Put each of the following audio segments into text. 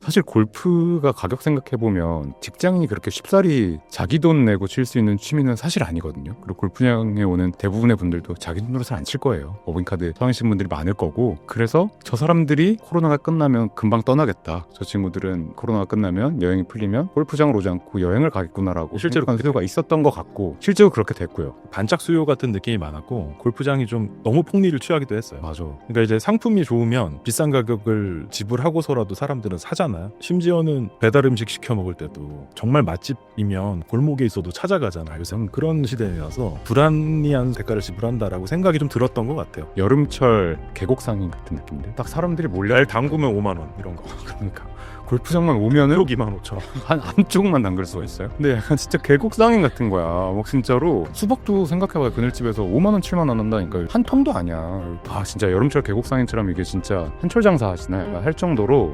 사실 골프가 가격 생각해보면 직장인이 그렇게 쉽사리 자기 돈 내고 칠 수 있는 취미는 사실 아니거든요. 그리고 골프장에 오는 대부분의 분들도 자기 돈으로 잘 안 칠 거예요. 법인카드 사용하시는 분들이 많을 거고, 그래서 저 사람들이 코로나가 끝나면 금방 떠나겠다, 저 친구들은 코로나가 끝나면 여행이 풀리면 골프장으로 오지 않고 여행을 가겠구나라고 실제로 생각한 수요가 있었던 것 같고, 실제로 그렇게 됐고요. 반짝 수요 같은 느낌이 많았고 골프장이 좀 너무 폭리를 취하기도 했어요. 맞아. 그러니까 이제 상품이 좋으면 비싼 가격을 지불하고서라도 사람들은 사잖아요. 심지어는 배달 음식 시켜 먹을 때도 정말 맛집이면 골목에 있어도 찾아가잖아요. 요새는 그런 시대라서 불합리한 대가를 지불한다라고 생각이 좀 들었던 것 같아요. 여름철 계곡 상인 같은 느낌인데, 딱 사람들이 몰려. 날 담그면 5만 원 이런 거. 그러니까 골프장만 오면은 2만 5천 원. 한쪽만 담글 수가 있어요. 근데 약간 진짜 계곡 상인 같은 거야. 막 진짜로 수박도 생각해봐요. 그늘집에서 5만 원, 7만 원 한다니까. 한 통도 아니야. 아 진짜 여름철 계곡 상인처럼 이게 진짜 한철 장사 하시나 약간 할 정도로.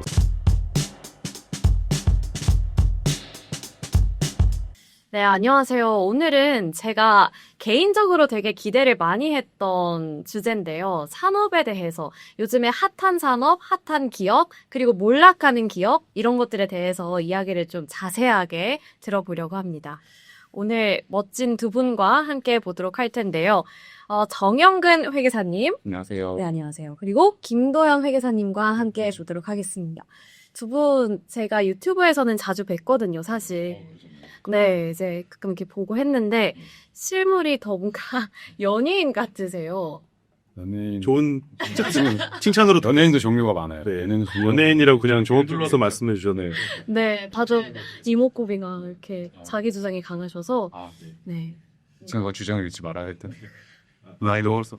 네, 안녕하세요. 오늘은 제가 개인적으로 되게 기대를 많이 했던 주제인데요. 산업에 대해서 요즘에 핫한 산업, 핫한 기업, 그리고 몰락하는 기업 이런 것들에 대해서 이야기를 좀 자세하게 들어보려고 합니다. 오늘 멋진 두 분과 함께 보도록 할 텐데요. 정영근 회계사님. 안녕하세요. 네, 안녕하세요. 그리고 김도영 회계사님과 함께 보도록 하겠습니다. 두 분 제가 유튜브에서는 자주 뵀거든요, 사실. 네, 이제 가끔 이렇게 보고 했는데 실물이 더 뭔가 연예인 같으세요. 연예인 좋은 칭찬으로 연예인도 종류가 많아요. 네. 연예인 연예인이라고 그냥 좋은 불러서 말씀해 주셨네요. 네, 다들 이목구비가 이렇게 자기 주장이 강하셔서 네. 제가 주장을 읽지 말아야 할 텐데. 나이도 벌써.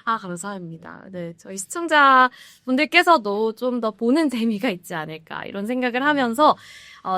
감사합니다. 네, 저희 시청자분들께서도 좀 더 보는 재미가 있지 않을까 이런 생각을 하면서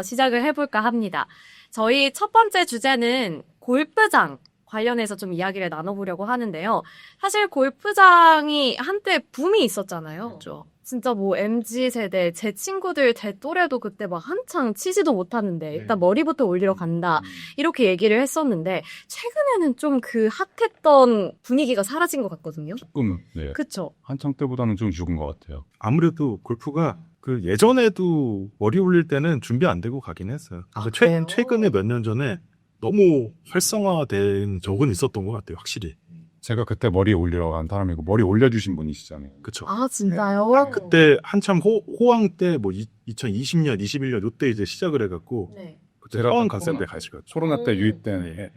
시작을 해볼까 합니다. 저희 첫 번째 주제는 골프장 관련해서 좀 이야기를 나눠보려고 하는데요. 사실 골프장이 한때 붐이 있었잖아요. 그렇죠? 진짜 뭐 MZ세대, 제 친구들, 제 또래도 그때 막 한창 치지도 못하는데 일단 머리부터 올리러 간다. 이렇게 얘기를 했었는데 최근에는 좀 그 핫했던 분위기가 사라진 것 같거든요. 조금. 네. 그쵸? 한창 때보다는 좀 죽은 것 같아요. 아무래도 골프가 그 예전에도 머리 올릴 때는 준비 안 되고 가긴 했어요. 그래요? 최근에 몇 년 전에 너무 활성화된 적은 있었던 것 같아요, 확실히. 제가 그때 머리 올리러 간 사람이고 머리 올려주신 분이시잖아요. 그쵸. 진짜요? 그때 한참 호황 때 뭐 2020년, 21년 요때 이제 시작을 해갖고 네. 그때 제가 호황 딱 갔을 때 가시거든요. 코로나 때 유입된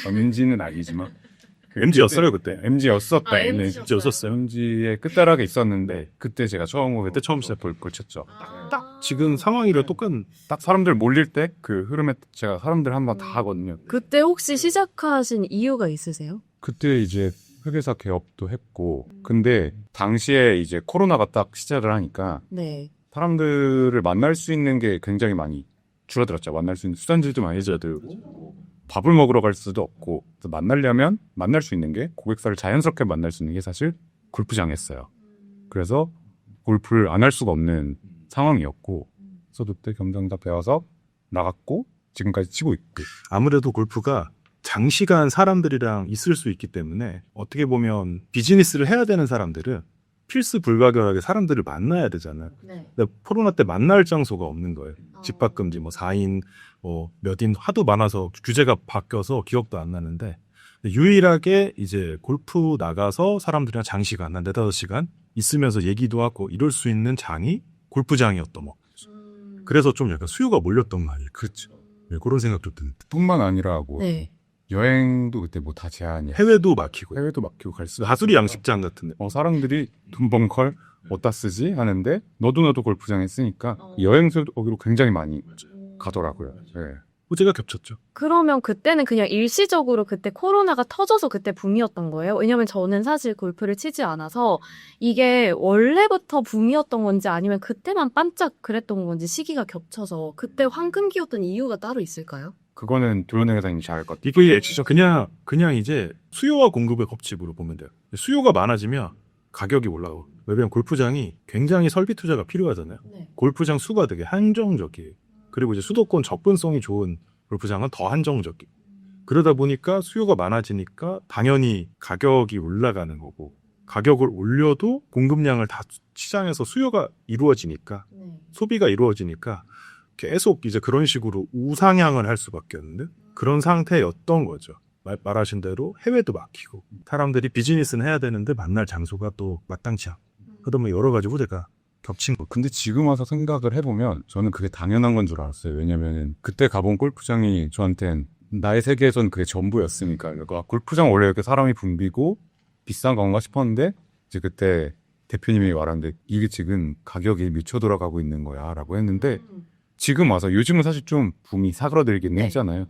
MZ는 아니지만 MZ였어요 그때. MZ였었다. 아, MZ 였어요? MZ의 끝자락에 있었는데 그때 제가 그때 처음 시작 볼 쳤죠. 딱 지금 상황이랑 똑같은. 딱 사람들 몰릴 때 그 흐름에 제가 사람들 한 번 다 하거든요. 그때 혹시 시작하신 이유가 있으세요? 그때 이제 회계사 개업도 했고, 근데 당시에 이제 코로나가 딱 시작을 하니까 네. 사람들을 만날 수 있는 게 굉장히 많이 줄어들었죠. 만날 수 있는 수단들도 많이 줄어들고, 밥을 먹으러 갈 수도 없고, 그래서 만나려면 만날 수 있는 게, 고객사를 자연스럽게 만날 수 있는 게 사실 골프장이었어요. 그래서 골프를 안 할 수가 없는 상황이었고, 그래서 그때 겸사겸사 배워서 나갔고 지금까지 치고 있고. 아무래도 골프가 장시간 사람들이랑 있을 수 있기 때문에 어떻게 보면 비즈니스를 해야 되는 사람들은 필수 불가결하게 사람들을 만나야 되잖아요. 네. 근데 코로나 때 만날 장소가 없는 거예요. 집합금지 뭐 4인 뭐 몇 인 하도 많아서 규제가 바뀌어서 기억도 안 나는데 유일하게 이제 골프 나가서 사람들이랑 장시간 한 4-5시간 있으면서 얘기도 하고 이럴 수 있는 장이 골프장이었던 뭐. 그래서 좀 약간 수요가 몰렸던 말이에요. 그렇죠. 네, 그런 생각도 듭니다. 뿐만 아니라 뭐 네. 여행도 그때 뭐 다 제한이. 해외도 막히고 해외도 막히고 갈 수. 하수리 양식장 같은데. 사람들이 돈 번 컬 어디다 쓰지 하는데 너도 골프장에 쓰니까 여행소로 굉장히 많이 가더라고요. 네. 호재가 겹쳤죠. 그러면 그때는 그냥 일시적으로 그때 코로나가 터져서 그때 붐이었던 거예요? 왜냐면 저는 사실 골프를 치지 않아서 이게 원래부터 붐이었던 건지 아니면 그때만 반짝 그랬던 건지 시기가 겹쳐서 그때 황금기였던 이유가 따로 있을까요? 그거는 도현 회장님이 잘 알 것 같아요. 이게 진짜 그냥 이제 수요와 공급의 법칙으로 보면 돼요. 수요가 많아지면 가격이 올라가고. 왜냐면 골프장이 굉장히 설비 투자가 필요하잖아요. 네. 골프장 수가 되게 한정적이에요. 그리고 이제 수도권 접근성이 좋은 골프장은 더 한정적이고. 그러다 보니까 수요가 많아지니까 당연히 가격이 올라가는 거고. 가격을 올려도 공급량을 다 시장에서 수요가 이루어지니까 네. 소비가 이루어지니까 계속 이제 그런 식으로 우상향을 할 수밖에 없는 그런 상태였던 거죠. 말하신 대로 해외도 막히고 사람들이 비즈니스는 해야 되는데 만날 장소가 또 마땅치 않고 그러다 보면 여러 가지 후대가 겹친 거. 근데 지금 와서 생각을 해보면 저는 그게 당연한 건 줄 알았어요. 왜냐면은 그때 가본 골프장이 저한텐 나의 세계에선 그게 전부였으니까. 그러니까 골프장 원래 이렇게 사람이 붐비고 비싼 건가 싶었는데 이제 그때 대표님이 말하는데 이게 지금 가격이 미쳐 돌아가고 있는 거야 라고 했는데 지금 와서 요즘은 사실 좀 붐이 사그러들긴 네. 했잖아요.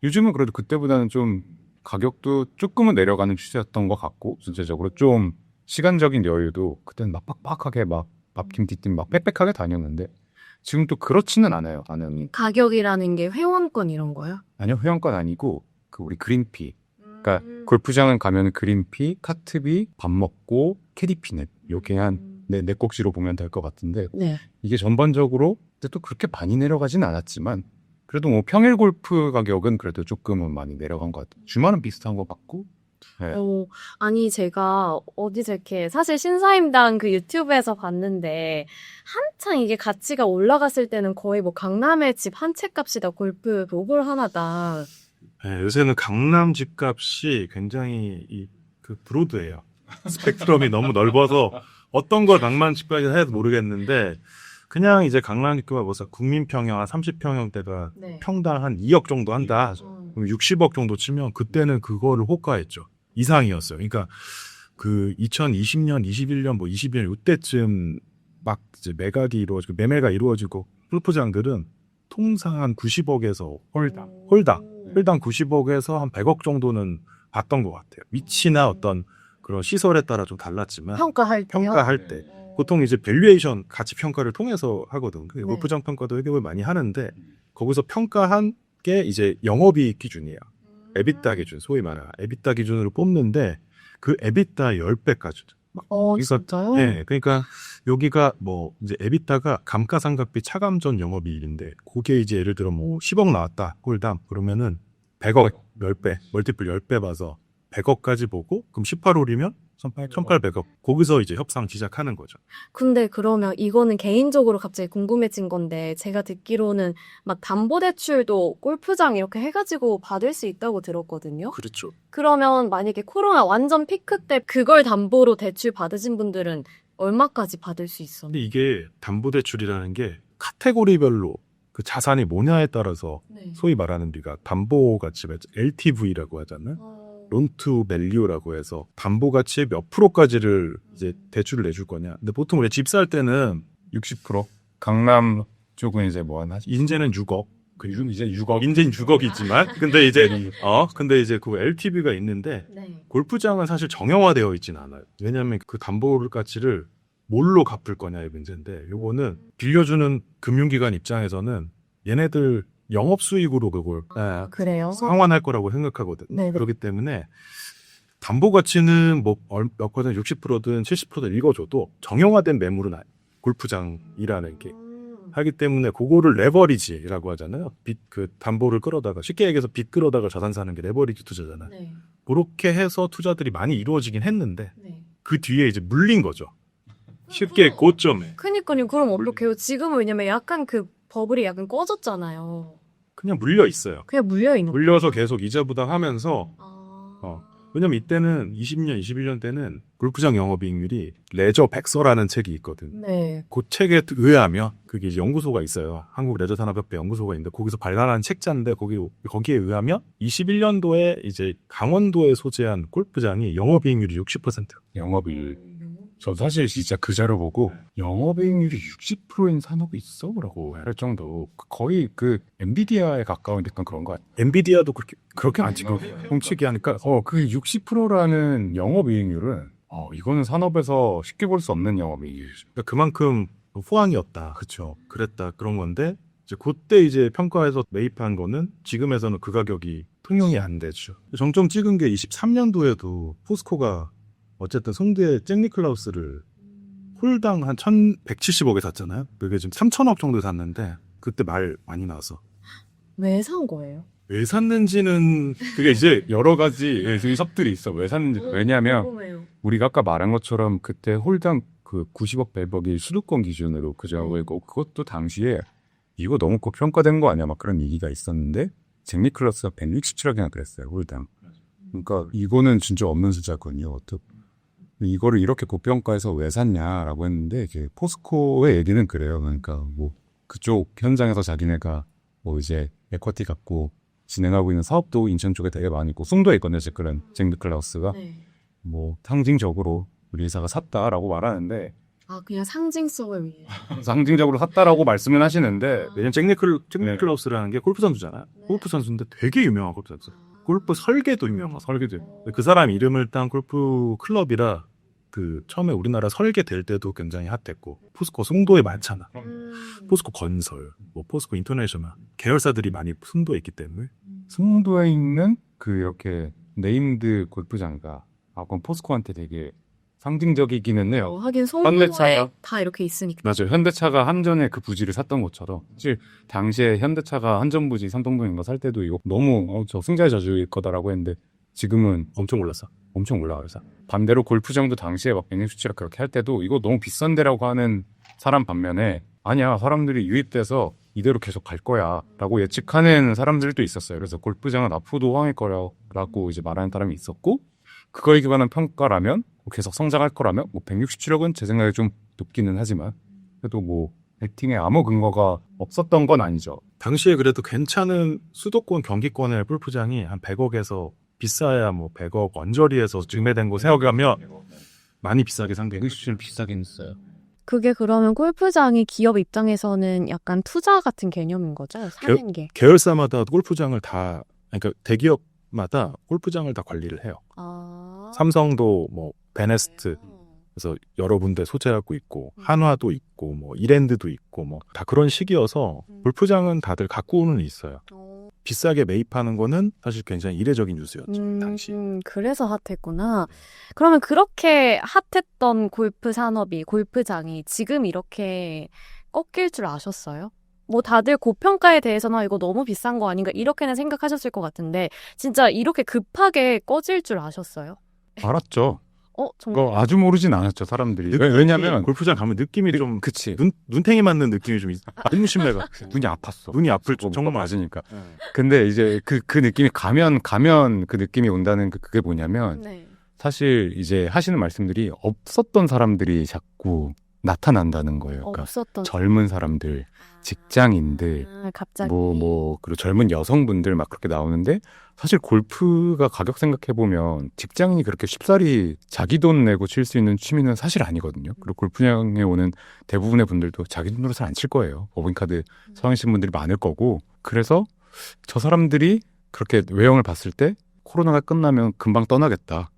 요즘은 그래도 그때보다는 좀 가격도 조금은 내려가는 추세였던 것 같고 전체적으로 좀 시간적인 여유도 그때는 막 빡빡하게 막 밥팀 뒷팀 막 빽빽하게 다녔는데 지금 또 그렇지는 않아요. 반응이. 가격이라는 게 회원권 이런 거요? 아니요, 회원권 아니고 그 우리 그린피. 그러니까 골프장은 가면 그린피, 카트비, 밥 먹고 캐디피넷 요게 한 네 꼭지로 보면 될 것 같은데 네. 이게 전반적으로 근데 또 그렇게 많이 내려가진 않았지만 그래도 뭐 평일 골프 가격은 그래도 조금은 많이 내려간 것 같아요. 주말은 비슷한 것 같고. 네. 아니, 제가 어디서 이렇게, 사실 신사임당 그 유튜브에서 봤는데, 한창 이게 가치가 올라갔을 때는 거의 뭐 강남의 집 한 채 값이다, 골프 그 오볼 하나당. 네, 요새는 강남 집값이 굉장히 그 브로드예요. 스펙트럼이 너무 넓어서 어떤 거 낭만 집까지 해도 모르겠는데 그냥 이제 강남 집값 뭐사 국민평형 한 30평형대가 네. 평당 한 2억 정도 한다. 그럼 60억 정도 치면 그때는 그거를 호가했죠. 이상이었어요. 그러니까 그 2020년, 21년, 뭐 22년 이때쯤 막 이제 매각이 이루어지고 매매가 이루어지고 골프장들은 통상 한 90억에서 홀당 90억에서 한 100억 정도는 봤던 것 같아요. 위치나 어떤 그런 시설에 따라 좀 달랐지만 평가할 때요? 평가할 때 보통 이제 밸류에이션 가치 평가를 통해서 하거든. 그 네. 골프장 평가도 되게 많이 하는데 거기서 평가한 게 이제 영업이익 기준이에요. 에비타 기준, 소위 말하는 에비타 기준으로 뽑는데 그 에비타 10배까지. 진짜요? 네, 그러니까 여기가 뭐 이제 에비타가 감가상각비 차감전 영업이익인데 그게 이제 예를 들어 뭐 10억 나왔다 홀담 그러면은 100억 10배 멀티플 10배 봐서 100억까지 보고 그럼 18홀이면 1800억 거기서 이제 협상 시작하는 거죠. 근데 그러면 이거는 개인적으로 갑자기 궁금해진 건데, 제가 듣기로는 막 담보대출도 골프장 이렇게 해가지고 받을 수 있다고 들었거든요? 그렇죠. 그러면 만약에 코로나 완전 피크 때 그걸 담보로 대출 받으신 분들은 얼마까지 받을 수 있었나요? 근데 이게 담보대출이라는 게 카테고리별로 그 자산이 뭐냐에 따라서 네. 소위 말하는 우리가 담보가치 LTV라고 하잖아요. 론투 밸류라고 해서 담보가치의 몇 프로까지를 이제 대출을 내줄 거냐. 근데 보통 우리 집 살 때는 60%. 강남 쪽은 이제 뭐 하나? 인제는 6억. 요즘 이제 6억. 인제는 6억이지만 근데 이제 그 LTV가 있는데 네. 골프장은 사실 정형화되어 있진 않아요. 왜냐하면 그 담보 가치를 뭘로 갚을 거냐의 문제인데 요거는 빌려주는 금융기관 입장에서는 얘네들 영업 수익으로 그걸 그래요? 상환할 거라고 생각하거든. 네네. 그렇기 때문에 담보 가치는 뭐 몇 거든 60%든 70%든 읽어줘도 정형화된 매물은 골프장이라는 게 하기 때문에 그거를 레버리지라고 하잖아요. 빚 그 담보를 끌어다가 쉽게 얘기해서 빚 끌어다가 자산 사는 게 레버리지 투자잖아요. 네. 그렇게 해서 투자들이 많이 이루어지긴 했는데 네. 그 뒤에 이제 물린 거죠. 쉽게 고점에 그니까요. 그럼 어떡해요? 지금은 왜냐면 약간 그 버블이 약간 꺼졌잖아요. 그냥 물려 있어요. 그냥 물려있는 물려서 계속 이자 부담하면서 아... 왜냐면 이때는 20년, 21년 때는 골프장 영업이익률이 레저 백서라는 책이 있거든. 네. 그 책에 의하면 그게 이제 연구소가 있어요. 한국 레저 산업협회 연구소가 있는데 거기서 발간한 책자인데 거기에 의하면 21년도에 이제 강원도에 소재한 골프장이 영업이익률이 60%. 영업이익. 저 사실 진짜 그 자료 보고 영업이익률이 60%인 산업이 있어? 라고 할 정도 거의 그 엔비디아에 가까운 약간 그런 거 같아요. 엔비디아도 그렇게 안 찍어 훔치기 하니까 그 60%라는 영업이익률은 이거는 산업에서 쉽게 볼 수 없는 영업이익률이죠. 그러니까 그만큼 호황이었다. 그렇죠. 그랬다. 그런 건데 이제 그때 이제 평가해서 매입한 거는 지금에서는 그 가격이 통용이 안 되죠. 정점 찍은 게 23년도에도 포스코가 어쨌든 송두에 잭 니클라우스를 홀당 한 1,170억에 샀잖아요. 그게 지금 3,000억 정도 샀는데 그때 말 많이 나와서 왜 산 거예요? 왜 샀는지는 그게 이제 여러 가지 섭들이 있어. 왜 샀는지. 왜냐하면 궁금해요. 우리가 아까 말한 것처럼 그때 홀당 그 90억 100억이 수도권 기준으로 그죠. 그것도 당시에 이거 너무 고평가된 거 아니야? 막 그런 얘기가 있었는데 잭 니클러스가 167억이나 그랬어요. 홀당. 그러니까 이거는 진짜 없는 숫자군요. 어떻게 이거를 이렇게 고평가해서 왜 샀냐라고 했는데 이게 포스코의 얘기는 그래요. 그러니까 뭐 그쪽 현장에서 자기네가 뭐 이제 에쿼티 갖고 진행하고 있는 사업도 인천 쪽에 되게 많이 있고 송도에 있거든요. 그런 잭 니클라우스가 네. 뭐 상징적으로 우리 회사가 샀다라고 말하는데 아, 그냥 상징성을 위해. 상징적으로 샀다라고 말씀은 하시는데 왜냐면 잭 니클라우스라는 게 골프 선수잖아요. 네. 골프 선수인데 되게 유명한 골프 선수. 골프 설계도 유명한 설계도 그 사람 이름을 딴 골프 클럽이라 그 처음에 우리나라 설계될 때도 굉장히 핫했고 포스코 송도에 많잖아. 포스코 건설, 뭐 포스코 인터내셔널 계열사들이 많이 송도에 있기 때문에 송도에 있는 그 이렇게 네임드 골프장가 그건 포스코한테 되게 상징적이기는 해요. 하긴 현대차요? 송도에 다 이렇게 있으니까. 맞아요. 현대차가 한전에 그 부지를 샀던 것처럼 사실 당시에 현대차가 한전 부지 삼성동인가 살 때도 이거 너무 저 승자의 저주일 거다라고 했는데 지금은 엄청 올랐어. 엄청 올라가서 반대로 골프장도 당시에 막 167억 그렇게 할 때도 이거 너무 비싼데라고 하는 사람 반면에 아니야 사람들이 유입돼서 이대로 계속 갈 거야 라고 예측하는 사람들도 있었어요. 그래서 골프장은 앞으로도 호황일 거라고 이제 말하는 사람이 있었고 그거에 기반한 평가라면 계속 성장할 거라면 뭐 167억은 제 생각에 좀 높기는 하지만 그래도 뭐 배팅에 아무 근거가 없었던 건 아니죠. 당시에 그래도 괜찮은 수도권 경기권의 골프장이 한 100억에서 비싸야 뭐 100억 언저리에서 증매된 거 생각하면 많이 비싸게 상대. 167은 비싸긴 했어요. 그게 그러면 골프장이 기업 입장에서는 약간 투자 같은 개념인 거죠? 사는 게. 계열사마다 골프장을 다 그러니까 대기업마다 골프장을 다 관리를 해요. 아. 삼성도 뭐 베네스트 그래서 여러 군데 소재하고 있고 한화도 있고 뭐 이랜드도 있고 뭐 다 그런 시기여서 골프장은 다들 갖고는 있어요. 비싸게 매입하는 거는 사실 굉장히 이례적인 뉴스였죠. 당시. 그래서 핫했구나. 그러면 그렇게 핫했던 골프 산업이, 골프장이 지금 이렇게 꺾일 줄 아셨어요? 뭐 다들 고평가에 대해서는 이거 너무 비싼 거 아닌가 이렇게는 생각하셨을 것 같은데 진짜 이렇게 급하게 꺼질 줄 아셨어요? 알았죠. 정말. 그거 아주 모르진 않았죠 사람들이. 왜냐면 골프장 가면 느낌이 좀 그치 눈탱이 맞는 느낌이 좀 눈 심내가 눈이 아팠어. 눈이 아플 정말 정말 맞으니까. 근데 이제 그 느낌이 가면 그 느낌이 온다는 그게 뭐냐면 네. 사실 이제 하시는 말씀들이 없었던 사람들이 자꾸 나타난다는 거예요. 그러니까 없었던. 젊은 사람들, 직장인들, 갑자기. 그리고 젊은 여성분들 막 그렇게 나오는데 사실 골프가 가격 생각해보면 직장인이 그렇게 쉽사리 자기 돈 내고 칠 수 있는 취미는 사실 아니거든요. 그리고 골프장에 오는 대부분의 분들도 자기 돈으로 잘 안 칠 거예요. 법인카드 사용하시는 분들이 많을 거고 그래서 저 사람들이 그렇게 외형을 봤을 때 코로나가 끝나면 금방 떠나겠다.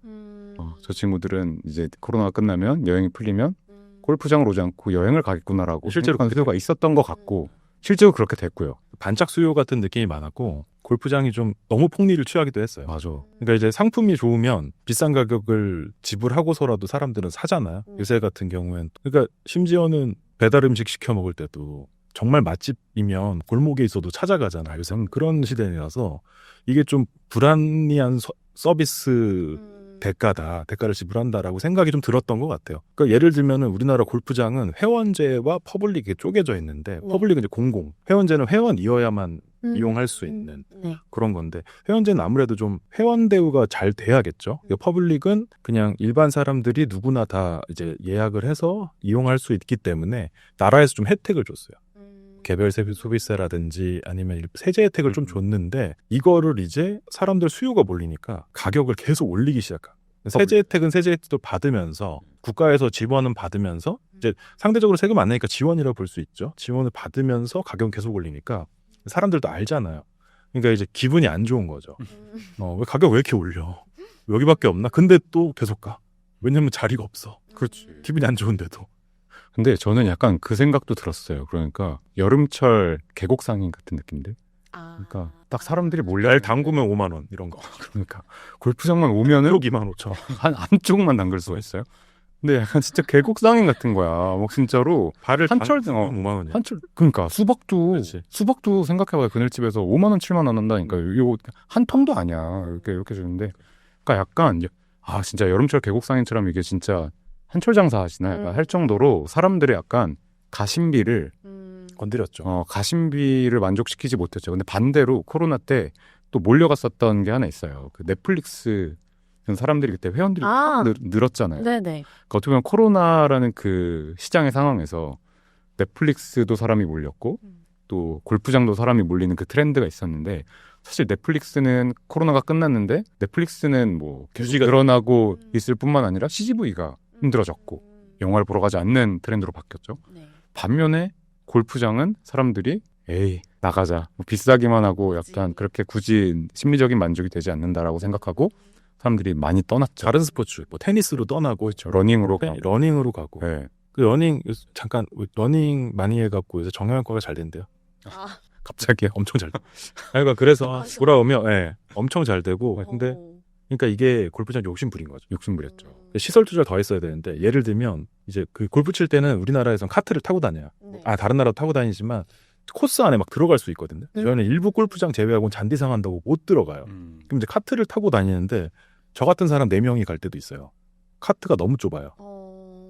저 친구들은 이제 코로나가 끝나면 여행이 풀리면 골프장을 오지 않고 여행을 가겠구나라고 실제로 생각하는 필요가 있었던 것 같고 실제로 그렇게 됐고요. 반짝 수요 같은 느낌이 많았고 골프장이 좀 너무 폭리를 취하기도 했어요. 맞아. 그러니까 이제 상품이 좋으면 비싼 가격을 지불하고서라도 사람들은 사잖아요. 요새 같은 경우엔 그러니까 심지어는 배달 음식 시켜 먹을 때도 정말 맛집이면 골목에 있어도 찾아가잖아요. 요새는 그런 시대라서 이게 좀 불합리한 서비스 대가를 지불한다라고 생각이 좀 들었던 것 같아요. 그러니까 예를 들면은 우리나라 골프장은 회원제와 퍼블릭에 쪼개져 있는데 퍼블릭은 이제 공공, 회원제는 회원이어야만 이용할 수 있는 네. 그런 건데 회원제는 아무래도 좀 회원 대우가 잘 돼야겠죠. 퍼블릭은 그냥 일반 사람들이 누구나 다 이제 예약을 해서 이용할 수 있기 때문에 나라에서 좀 혜택을 줬어요. 개별 소비세라든지 아니면 세제 혜택을 좀 줬는데 이거를 이제 사람들 수요가 몰리니까 가격을 계속 올리기 시작한. 세제 혜택은 세제 혜택도 받으면서 국가에서 지원은 받으면서 이제 상대적으로 세금 안 내니까 지원이라고 볼 수 있죠. 지원을 받으면서 가격 계속 올리니까 사람들도 알잖아요. 그러니까 이제 기분이 안 좋은 거죠. 왜 가격 왜 이렇게 올려? 여기밖에 없나? 근데 또 계속 가. 왜냐면 자리가 없어. 그렇지. 기분이 안 좋은데도. 근데 저는 약간 그 생각도 들었어요. 그러니까 여름철 계곡 상인 같은 느낌들. 그러니까 딱 사람들이 몰려. 날 담그면 5만 원 이런 거. 그러니까 골프장만 오면은 1억 2만 5천. 한 안쪽만 담글 수가 있어요. 근데 약간 진짜 계곡상인 같은 거야. 막 진짜로 발을 한철 5만 원이야. 한철 그러니까 수박도 그렇지. 생각해봐요. 그늘집에서 5만 원, 7만 원 한다니까. 이거 한 통도 아니야. 이렇게 주는데, 그러니까 약간 진짜 여름철 계곡상인처럼 이게 진짜 한철 장사 하시나 약간 할 정도로 사람들의 약간 가심비를 건드렸죠. 가심비를 만족시키지 못했죠. 근데 반대로 코로나 때 또 몰려갔었던 게 하나 있어요. 그 넷플릭스 사람들이 그때 회원들이 아. 늘었잖아요. 네네. 그러니까 어떻게 보면 코로나라는 그 시장의 상황에서 넷플릭스도 사람이 몰렸고 또 골프장도 사람이 몰리는 그 트렌드가 있었는데, 사실 넷플릭스는 코로나가 끝났는데 넷플릭스는 뭐 계속 늘어나고 있을 뿐만 아니라 CGV가 힘들어졌고 영화를 보러 가지 않는 트렌드로 바뀌었죠. 네. 반면에 골프장은 사람들이 에이 나가자, 뭐 비싸기만 하고 약간 그렇게 굳이 심리적인 만족이 되지 않는다라고 생각하고 사람들이 많이 떠났죠. 다른 스포츠, 뭐 테니스로 떠나고 러닝으로 가고. 러닝으로 가고. 네. 그 러닝 잠깐 러닝 많이 해갖고 요새 정형외과가 잘 된대요. 갑자기 엄청 잘 돼. 그러니까 그래서 돌아오면 엄청 잘 되고. 네. 근데 그러니까 이게 골프장 욕심 부린 거죠. 욕심 부렸죠. 시설 투자를 더 했어야 되는데, 예를 들면 이제 그 골프 칠 때는 우리나라에선 카트를 타고 다녀요. 네. 다른 나라도 타고 다니지만 코스 안에 막 들어갈 수 있거든요. 저희는 일부 골프장 제외하고는 잔디상 한다고 못 들어가요. 그럼 이제 카트를 타고 다니는데 저 같은 사람 4명이 갈 때도 있어요. 카트가 너무 좁아요.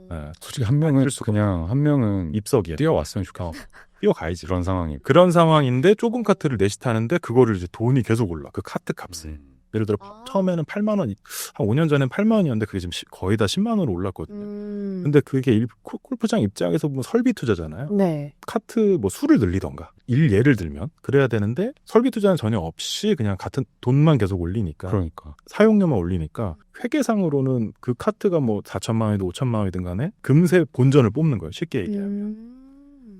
네. 솔직히 한 명은 입석이야. 뛰어왔으면 좋겠어. 뛰어가야지. 그런 상황이. 그런 상황인데 좁은 카트를 넷이 타는데 그거를 이제 돈이 계속 올라. 그 카트 값을. 예를 들어 처음에는 8만 원, 한 5년 전엔 8만 원이었는데 그게 지금 거의 다 10만 원으로 올랐거든요. 근데 그게 골프장 입장에서 보면 설비 투자잖아요. 네. 카트 뭐 수를 늘리던가 예를 들면 그래야 되는데 설비 투자는 전혀 없이 그냥 같은 돈만 계속 올리니까, 그러니까. 사용료만 올리니까 회계상으로는 그 카트가 뭐 4천만 원이든 5천만 원이든 간에 금세 본전을 뽑는 거예요. 쉽게 얘기하면.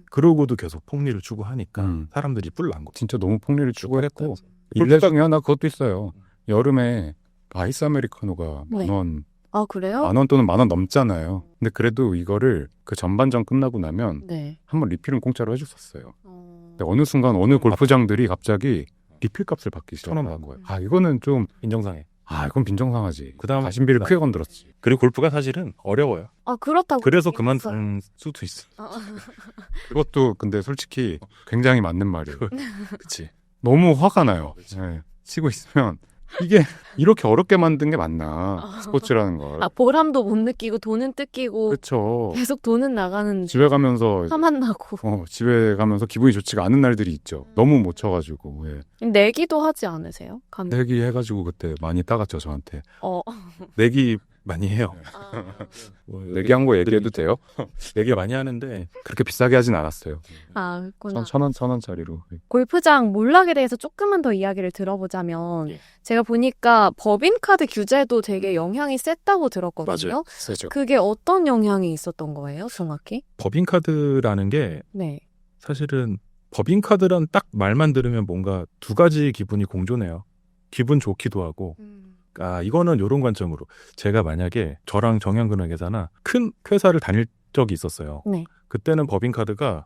그러고도 계속 폭리를 추구하니까 사람들이 뿔 난 거. 진짜 너무 폭리를 추구했고, 일례 중에 하나 그것도 있어요. 여름에 아이스 아메리카노가 네. 10,000원, 아, 그래요? 10,000원 또는 10,000원 넘잖아요. 근데 그래도 이거를 그 전반전 끝나고 나면 네. 한번 리필은 공짜로 해줬었어요. 근데 어느 순간 어느 골프장들이 갑자기 리필 값을 받기 시작한 거예요. 이거는 좀 인정상해. 이건 빈정상하지. 그다음 가심비를 크게 건드렸지. 그리고 골프가 사실은 어려워요. 그렇다고. 그래서 얘기했어요. 그만둔 수도 있어. 그것도 근데 솔직히 굉장히 맞는 말이에요. 그치. 너무 화가 나요. 네. 치고 있으면 이게 이렇게 어렵게 만든 게 맞나, 스포츠라는 걸. 보람도 못 느끼고 돈은 뜯기고 그렇죠. 계속 돈은 나가는데 집에 가면서 화만 나고 집에 가면서 기분이 좋지가 않은 날들이 있죠. 너무 못 쳐가지고. 내기도 하지 않으세요? 내기 해가지고 그때 많이 따갔죠, 저한테. 내기 많이 해요. 뭐 내기한 거 얘기해도 돼요? 내기 많이 하는데 그렇게 비싸게 하진 않았어요. 그렇구나. 1,000원짜리로. 골프장 몰락에 대해서 조금만 더 이야기를 들어보자면 예. 제가 보니까 법인카드 규제도 되게 영향이 셌다고 들었거든요. 세죠. 그게 어떤 영향이 있었던 거예요, 정확히? 법인카드라는 게 네. 사실은 법인카드란 딱 말만 들으면 뭔가 두 가지 기분이 공존해요. 기분 좋기도 하고, 이거는 이런 관점으로 제가 만약에 저랑 정현근 회계사나 큰 회사를 다닐 적이 있었어요. 네. 그때는 법인카드가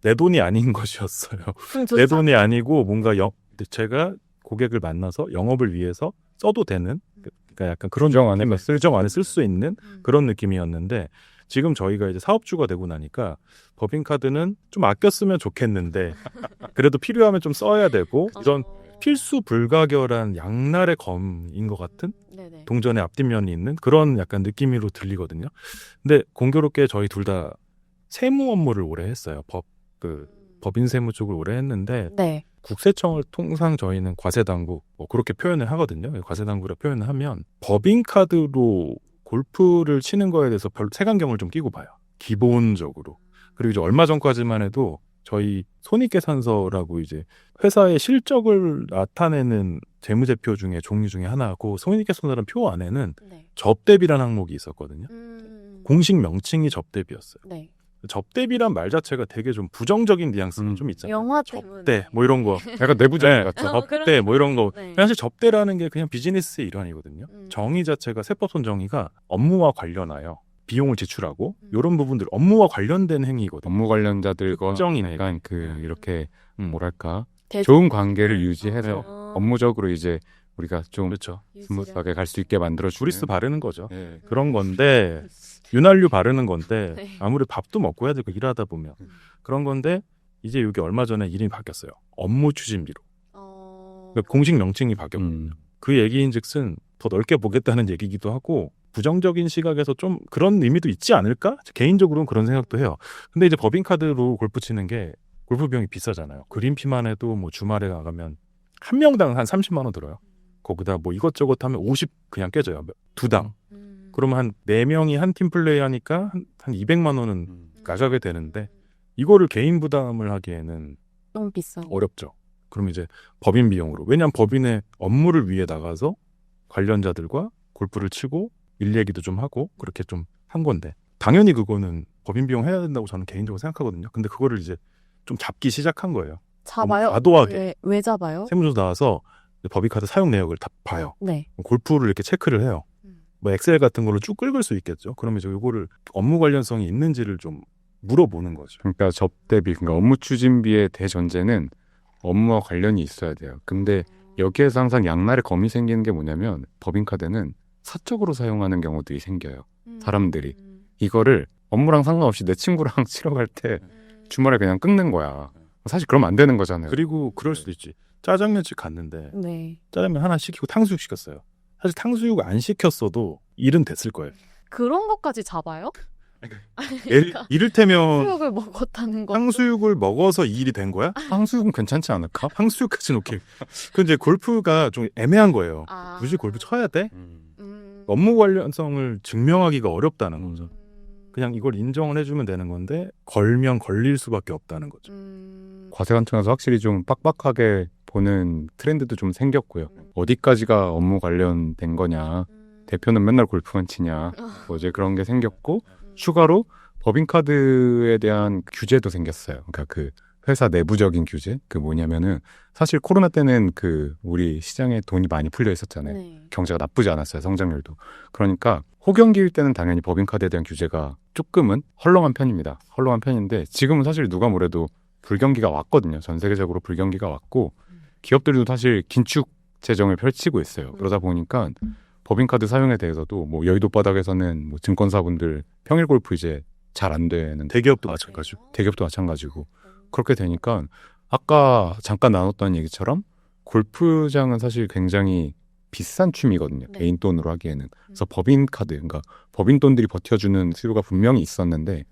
내 돈이 아닌 것이었어요. 좋죠. 내 돈이 아니고 뭔가 제가 고객을 만나서 영업을 위해서 써도 되는, 그러니까 약간 그런 규정 안에 쓸정 안에 쓸 수 있는 그런 느낌이었는데, 지금 저희가 이제 사업주가 되고 나니까 법인카드는 좀 아껴 쓰면 좋겠는데 그래도 필요하면 좀 써야 되고, 이런 필수 불가결한 양날의 검인 것 같은 네네. 동전의 앞뒷면이 있는 그런 약간 느낌으로 들리거든요. 근데 공교롭게 저희 둘 다 세무 업무를 오래 했어요. 법인 세무 쪽을 오래 했는데, 네. 국세청을 통상 저희는 과세당국 그렇게 표현을 하거든요. 과세당국이라 표현을 하면 법인카드로 골프를 치는 거에 대해서 별 색안경을 좀 끼고 봐요. 기본적으로. 그리고 이제 얼마 전까지만 해도 저희 손익계산서라고 이제 회사의 실적을 나타내는 재무제표 중에 종류 중에 하나고, 손익계산서라는 표 안에는 네. 접대비라는 항목이 있었거든요. 공식 명칭이 접대비였어요. 네. 접대비란 말 자체가 되게 좀 부정적인 뉘앙스가 좀 있잖아요. 영화 때문에. 접대 뭐 이런 거. 약간 내부적인 네, 같죠. 접대 뭐 이런 거. 네. 사실 접대라는 게 그냥 비즈니스의 일환이거든요. 정의 자체가, 세법손 정의가 업무와 관련하여 비용을 지출하고 이런 부분들 업무와 관련된 행위거든요. 업무 관련자들과 특정이네. 약간 이렇게 뭐랄까 대- 좋은 관계를 유지해서 어. 업무적으로 이제 우리가 좀 그렇죠. 스무스하게 갈 수 있게 만들어 주는 브리스 바르는 거죠. 예. 그런 건데 윤활유 바르는 건데 네. 아무리 밥도 먹고 해야 되고 일하다 보면 그런 건데 이제 이게 얼마 전에 이름이 바뀌었어요. 업무 추진비로. 그러니까 공식 명칭이 바뀌었거든요. 그 얘기인즉슨 더 넓게 보겠다는 얘기이기도 하고 부정적인 시각에서 좀 그런 의미도 있지 않을까? 개인적으로는 그런 생각도 해요. 근데 이제 법인카드로 골프 치는 게 골프 비용이 비싸잖아요. 그린피만 해도 뭐 주말에 나가면 한 명당 한 30만 원 들어요. 거기다 뭐 이것저것 하면 50 그냥 깨져요. 두 당. 그러면 한 4명이 한 팀 플레이 하니까 한 200만 원은 나가게 되는데 이거를 개인 부담을 하기에는 너무 비싸. 어렵죠. 그럼 이제 법인 비용으로. 왜냐하면 법인의 업무를 위해 나가서 관련자들과 골프를 치고 일 얘기도 좀 하고 그렇게 좀 한 건데 당연히 그거는 법인 비용 해야 된다고 저는 개인적으로 생각하거든요. 근데 그거를 이제 좀 잡기 시작한 거예요. 잡아요? 너무 과도하게. 왜 잡아요? 세무서 나와서 법인카드 사용 내역을 다 봐요. 네. 골프를 이렇게 체크를 해요. 뭐 엑셀 같은 걸로 쭉 긁을 수 있겠죠. 그러면 이제 이거를 업무 관련성이 있는지를 좀 물어보는 거죠. 그러니까 접대비, 그러니까 업무 추진비의 대전제는 업무와 관련이 있어야 돼요. 근데 여기에서 항상 양날의 검이 생기는 게 뭐냐면 법인카드는 사적으로 사용하는 경우들이 생겨요. 사람들이. 이거를 업무랑 상관없이 내 친구랑 치러 갈 때 주말에 그냥 끊는 거야. 사실 그러면 안 되는 거잖아요. 그리고 그럴 수도 있지. 짜장면집 갔는데 네. 짜장면 하나 시키고 탕수육 시켰어요. 사실 탕수육 안 시켰어도 일은 됐을 거예요. 그런 것까지 잡아요? 이를테면 수육을 먹었다는 거. 탕수육을 먹어서 이 일이 된 거야? 탕수육은 괜찮지 않을까? 탕수육까지는 오케이. 근데 이제 골프가 좀 애매한 거예요. 아. 굳이 골프 쳐야 돼? 업무 관련성을 증명하기가 어렵다는 거죠. 그냥 이걸 인정을 해주면 되는 건데 걸면 걸릴 수밖에 없다는 거죠. 과세관청에서 확실히 좀 빡빡하게 보는 트렌드도 좀 생겼고요. 어디까지가 업무 관련된 거냐. 대표는 맨날 골프만 치냐. 뭐 이제 그런 게 생겼고 추가로 법인카드에 대한 규제도 생겼어요. 그러니까 그 회사 내부적인 규제? 그 뭐냐면은 사실 코로나 때는 그 우리 시장에 돈이 많이 풀려 있었잖아요. 네. 경제가 나쁘지 않았어요. 성장률도. 그러니까 호경기일 때는 당연히 법인카드에 대한 규제가 조금은 헐렁한 편입니다. 헐렁한 편인데 지금은 사실 누가 뭐래도 불경기가 왔거든요. 전 세계적으로 불경기가 왔고 기업들도 사실 긴축 재정을 펼치고 있어요. 그러다 보니까 법인카드 사용에 대해서도 뭐 여의도 바닥에서는 뭐 증권사분들 평일 골프 이제 잘 안 되는 대기업도 마찬가지고. 대기업도 마찬가지고 그렇게 되니까 아까 잠깐 나눴던 얘기처럼 골프장은 사실 굉장히 비싼 취미거든요. 네. 개인 돈으로 하기에는. 그래서 법인카드, 그러니까 법인 돈들이 버텨주는 수요가 분명히 있었는데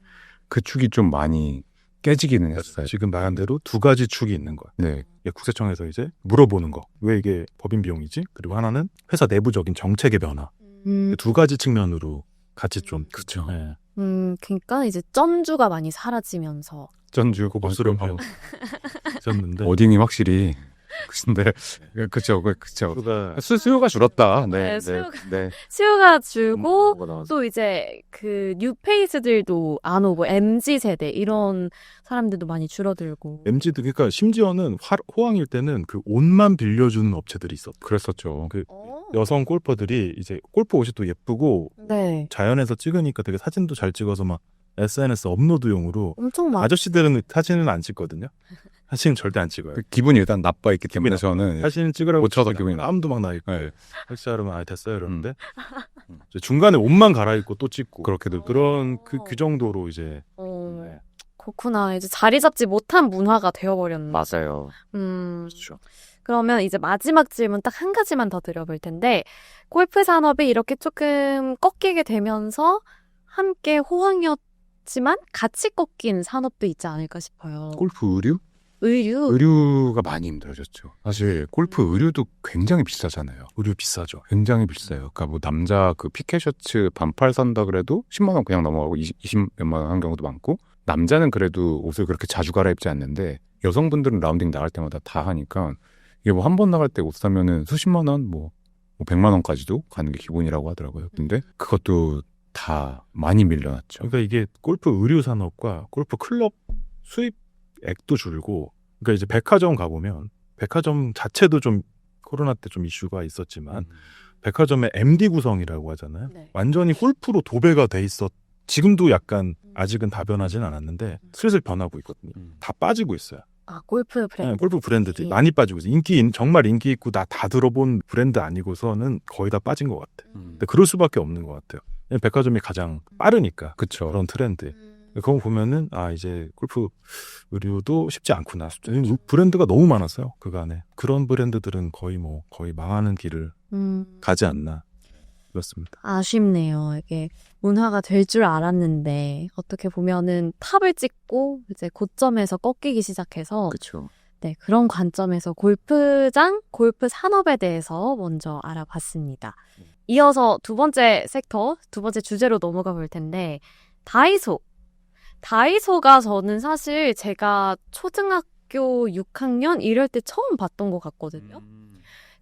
그 축이 좀 많이 깨지기는 했어요. 지금 말한 대로 두 가지 축이 있는 거야. 네. 국세청에서 이제 물어보는 거. 왜 이게 법인 비용이지? 그리고 하나는 회사 내부적인 정책의 변화. 두 가지 측면으로 같이 좀. 그쵸. 네. 그러니까 이제 전주가 많이 사라지면서 전주 고급스러운 배우 있었는데. 어딩이 확실히 근데 그쵸. 수가 수요가 줄었다. 네. 네, 수요가- 네. 수요가 줄고 뭐가 나와서. 또 이제 그 뉴페이스들도 안 오고 MZ 세대 이런 사람들도 많이 줄어들고. MZ도 그러니까 심지어는 호황일 때는 그 옷만 빌려주는 업체들이 있었대. 그랬었죠. 그 여성 골퍼들이 이제 골프 옷이 또 예쁘고 네. 자연에서 찍으니까 되게 사진도 잘 찍어서 막 SNS 업로드용으로 엄청 많. 아저씨들은 사진은 안 찍거든요. 사진은 절대 안 찍어요. 그 기분이 일단 나빠 있기 때문에 기분이 저는 사진 찍으라고 못 쳐서 찍잖아. 기분이 나. 땀도 막 나 있고 네. 헬스 하려면 아 됐어요 이러는데 이제 중간에 옷만 갈아입고 또 찍고 그렇게도 그런 그 정도로 이제 네. 그렇구나. 이제 자리 잡지 못한 문화가 되어버렸네. 맞아요. 그렇죠. 그러면 이제 마지막 질문 딱 한 가지만 더 드려볼 텐데, 골프 산업이 이렇게 조금 꺾이게 되면서 함께 호황이었지만 같이 꺾인 산업도 있지 않을까 싶어요. 골프 의류? 의류. 의류가 많이 힘들어졌죠. 사실 골프 의류도 굉장히 비싸잖아요. 의류 비싸죠. 굉장히 비싸요. 그러니까 뭐 남자 그 피켓 셔츠 반팔 산다 그래도 10만 원 그냥 넘어가고 20몇만 원 한 경우도 많고 남자는 그래도 옷을 그렇게 자주 갈아입지 않는데 여성분들은 라운딩 나갈 때마다 다 하니까 이게 뭐 한 번 나갈 때 옷 사면은 수십만 원, 뭐 100만 원까지도 가는 게 기본이라고 하더라고요. 근데 그것도 다 많이 밀려났죠. 그러니까 이게 골프 의류 산업과 골프 클럽 수입액도 줄고 그러니까 이제 백화점 가보면 백화점 자체도 좀 코로나 때 좀 이슈가 있었지만 백화점의 MD 구성이라고 하잖아요. 네. 완전히 골프로 도배가 돼 있었. 지금도 약간 아직은 다 변하진 않았는데 슬슬 변하고 있거든요. 다 빠지고 있어요. 아, 골프 브랜드. 네, 골프 브랜드들이 많이 빠지고 있어요. 정말 인기 있고 나 다 들어본 브랜드 아니고서는 거의 다 빠진 것 같아. 근데 그럴 수밖에 없는 것 같아요. 백화점이 가장 빠르니까 그쵸. 그런 트렌드. 그거 보면은 이제 골프 의류도 쉽지 않구나. 브랜드가 너무 많았어요. 그간에 그런 브랜드들은 거의 망하는 길을 가지 않나. 그렇습니다. 아쉽네요. 이게 문화가 될 줄 알았는데 어떻게 보면은 탑을 찍고 이제 고점에서 꺾이기 시작해서 그쵸. 네, 그런 관점에서 골프장, 골프 산업에 대해서 먼저 알아봤습니다. 이어서 두 번째 섹터, 두 번째 주제로 넘어가 볼 텐데 다이소. 다이소가 저는 사실 제가 초등학교 6학년 이럴 때 처음 봤던 것 같거든요.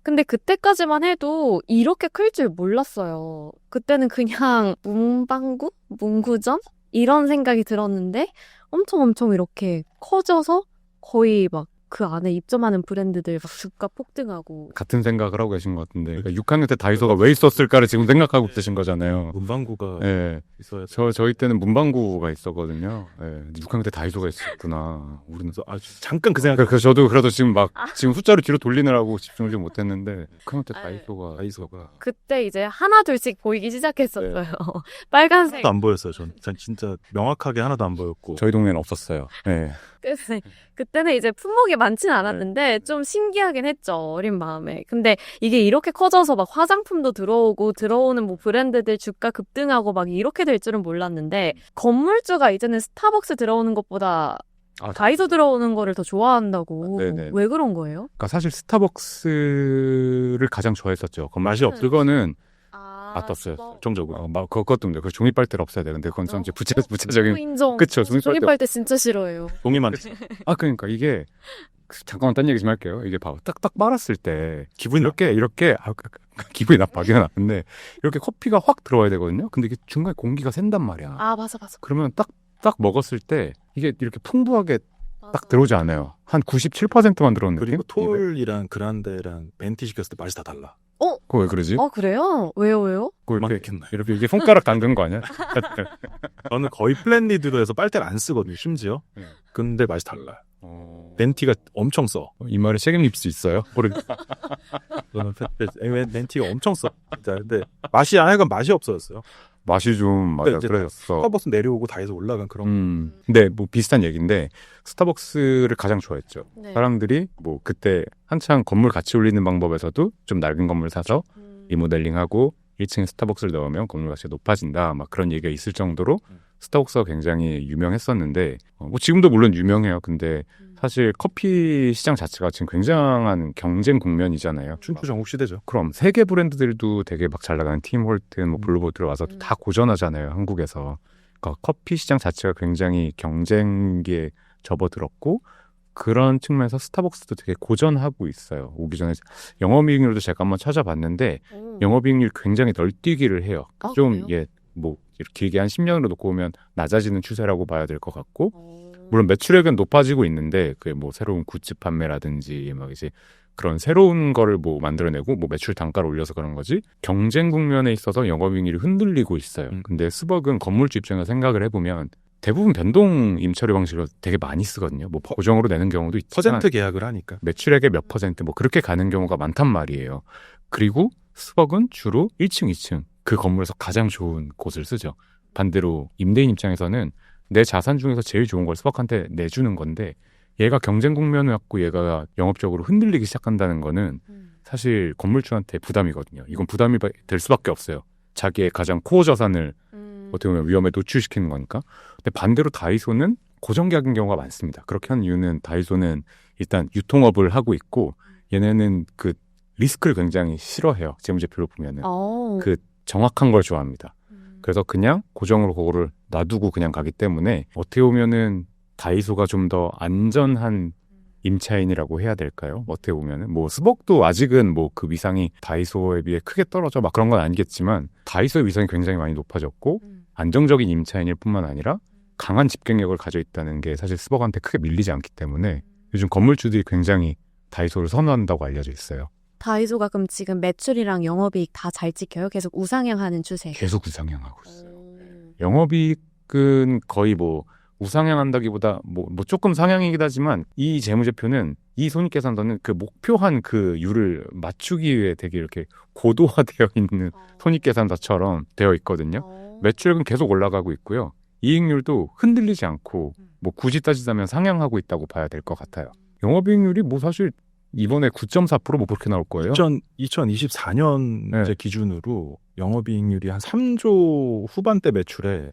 근데 그때까지만 해도 이렇게 클 줄 몰랐어요. 그때는 그냥 문방구? 문구점? 이런 생각이 들었는데 엄청 이렇게 커져서 거의 막 그 안에 입점하는 브랜드들 막 주가 폭등하고. 같은 생각을 하고 계신 것 같은데, 그러니까 6학년 때 다이소가 왜 있었을까를 지금 생각하고 계신 거잖아요. 문방구가 예. 있어야 저희 때는 문방구가 있었거든요. 예. 6학년 때 다이소가 있었구나. 우리는 잠깐 그 생각. 그래서 저도 지금 지금 숫자를 뒤로 돌리느라고 집중을 좀 못했는데 6학년 때 다이소가 그때 이제 하나 둘씩 보이기 시작했었어요. 빨간색. 하나도 안 보였어요. 전 진짜 명확하게 하나도 안 보였고. 저희 동네는 없었어요. 예. 그때는 이제 품목이 많진 않았는데 좀 신기하긴 했죠. 어린 마음에. 근데 이게 이렇게 커져서 막 화장품도 들어오고 들어오는 뭐 브랜드들 주가 급등하고 막 이렇게 될 줄은 몰랐는데 건물주가 이제는 스타벅스 들어오는 것보다 다이소 들어오는 거를 더 좋아한다고. 네네. 왜 그런 거예요? 그러니까 사실 스타벅스를 가장 좋아했었죠. 맛이 없. 그거는 떴어요. 정적으로. 그것도 문제. 그 종이빨대를 없애야 돼. 근데 그건 좀 이제 부차적인. 인정. 그쵸. 종이빨대 진짜 싫어요. 종이만. 그러니까 이게 잠깐만 딴 얘기 좀 할게요. 이게 봐봐. 딱딱 빨았을 때 기분이 이렇게 기분이 나빠긴 하는데 이렇게 커피가 확 들어와야 되거든요. 근데 이게 중간에 공기가 샌단 말이야. 맞아. 그러면 딱 먹었을 때 이게 이렇게 풍부하게 딱 들어오지 않아요. 한 97%만 들어오는 느낌? 그리고 톨이랑 그란데랑 벤티 시켰을 때 맛이 다 달라. 그거 왜 그러지? 그래요? 왜요? 그거 이렇게 이게 손가락 담근 거 아니야? 저는 거의 플랜리드로 해서 빨대를 안 쓰거든요. 심지어. 근데 맛이 달라요. 벤티가 엄청 써. 이 말에 책임 입수 있어요? 저는 벤티가 엄청 써. 진짜. 근데 맛이 하여간 맛이 없어졌어요. 맛이 좀 이제 그래졌어. 스타벅스 내려오고 다이소 올라간 그런. 근데 뭐 비슷한 얘기인데 스타벅스를 가장 좋아했죠. 네. 사람들이 뭐 그때 한창 건물 가치 올리는 방법에서도 좀 낡은 건물 사서 리모델링하고 1층에 스타벅스를 넣으면 건물 가치가 높아진다. 막 그런 얘기가 있을 정도로 스타벅스가 굉장히 유명했었는데 뭐 지금도 물론 유명해요. 근데 사실 커피 시장 자체가 지금 굉장한 경쟁 국면이잖아요. 춘추전국 시대죠. 그럼 세계 브랜드들도 되게 막 잘 나가는 팀홀튼, 뭐 블루보 들어와서 다 고전하잖아요. 한국에서. 그러니까 커피 시장 자체가 굉장히 경쟁기에 접어들었고 그런 측면에서 스타벅스도 되게 고전하고 있어요. 오기 전에 영업이익률도 제가 한번 찾아봤는데 영업이익률 굉장히 널뛰기를 해요. 좀 뭐 길게 한 10년으로 놓고 보면 낮아지는 추세라고 봐야 될 것 같고 물론 매출액은 높아지고 있는데 그게 뭐 새로운 굿즈 판매라든지 막 이제 그런 새로운 거를 뭐 만들어내고 뭐 매출 단가를 올려서 그런 거지 경쟁 국면에 있어서 영업이익률이 흔들리고 있어요. 근데 스벅은 건물주 입장에서 생각을 해보면 대부분 변동 임차료 방식으로 되게 많이 쓰거든요. 뭐 고정으로 내는 경우도 있지만 퍼센트 계약을 하니까 매출액의 몇 퍼센트 뭐 그렇게 가는 경우가 많단 말이에요. 그리고 스벅은 주로 1층, 2층 그 건물에서 가장 좋은 곳을 쓰죠. 반대로 임대인 입장에서는 내 자산 중에서 제일 좋은 걸 스벅한테 내주는 건데 얘가 경쟁 국면을 갖고 얘가 영업적으로 흔들리기 시작한다는 거는 사실 건물주한테 부담이거든요. 이건 부담이 될 수밖에 없어요. 자기의 가장 코어 자산을 어떻게 보면 위험에 노출시키는 거니까. 근데 반대로 다이소는 고정계약인 경우가 많습니다. 그렇게 한 이유는 다이소는 일단 유통업을 하고 있고 얘네는 그 리스크를 굉장히 싫어해요. 재무제표로 보면은. 그 정확한 걸 좋아합니다. 그래서 그냥 고정으로 그거를 놔두고 그냥 가기 때문에 어떻게 보면은 다이소가 좀 더 안전한 임차인이라고 해야 될까요? 어떻게 보면은 뭐 스벅도 아직은 뭐 그 위상이 다이소에 비해 크게 떨어져 막 그런 건 아니겠지만 다이소의 위상이 굉장히 많이 높아졌고 안정적인 임차인일 뿐만 아니라 강한 집행력을 가져 있다는 게 사실 스벅한테 크게 밀리지 않기 때문에 요즘 건물주들이 굉장히 다이소를 선호한다고 알려져 있어요. 다이소가 그럼 지금 매출이랑 영업이익 다 잘 찍혀요? 계속 우상향하는 추세예요? 계속 우상향하고 있어요. 영업이익은 거의 뭐 우상향한다기보다 뭐 조금 상향이긴 하지만 이 재무제표는 이 손익계산서는 그 목표한 그 율을 맞추기 위해 되게 이렇게 고도화되어 있는 손익계산서처럼 되어 있거든요. 매출액은 계속 올라가고 있고요. 이익률도 흔들리지 않고 뭐 굳이 따지자면 상향하고 있다고 봐야 될 것 같아요. 영업이익률이 뭐 사실 이번에 9.4%뭐 그렇게 나올 거예요. 2024년 네. 이제 기준으로 영업이익률이 한 3조 후반대 매출에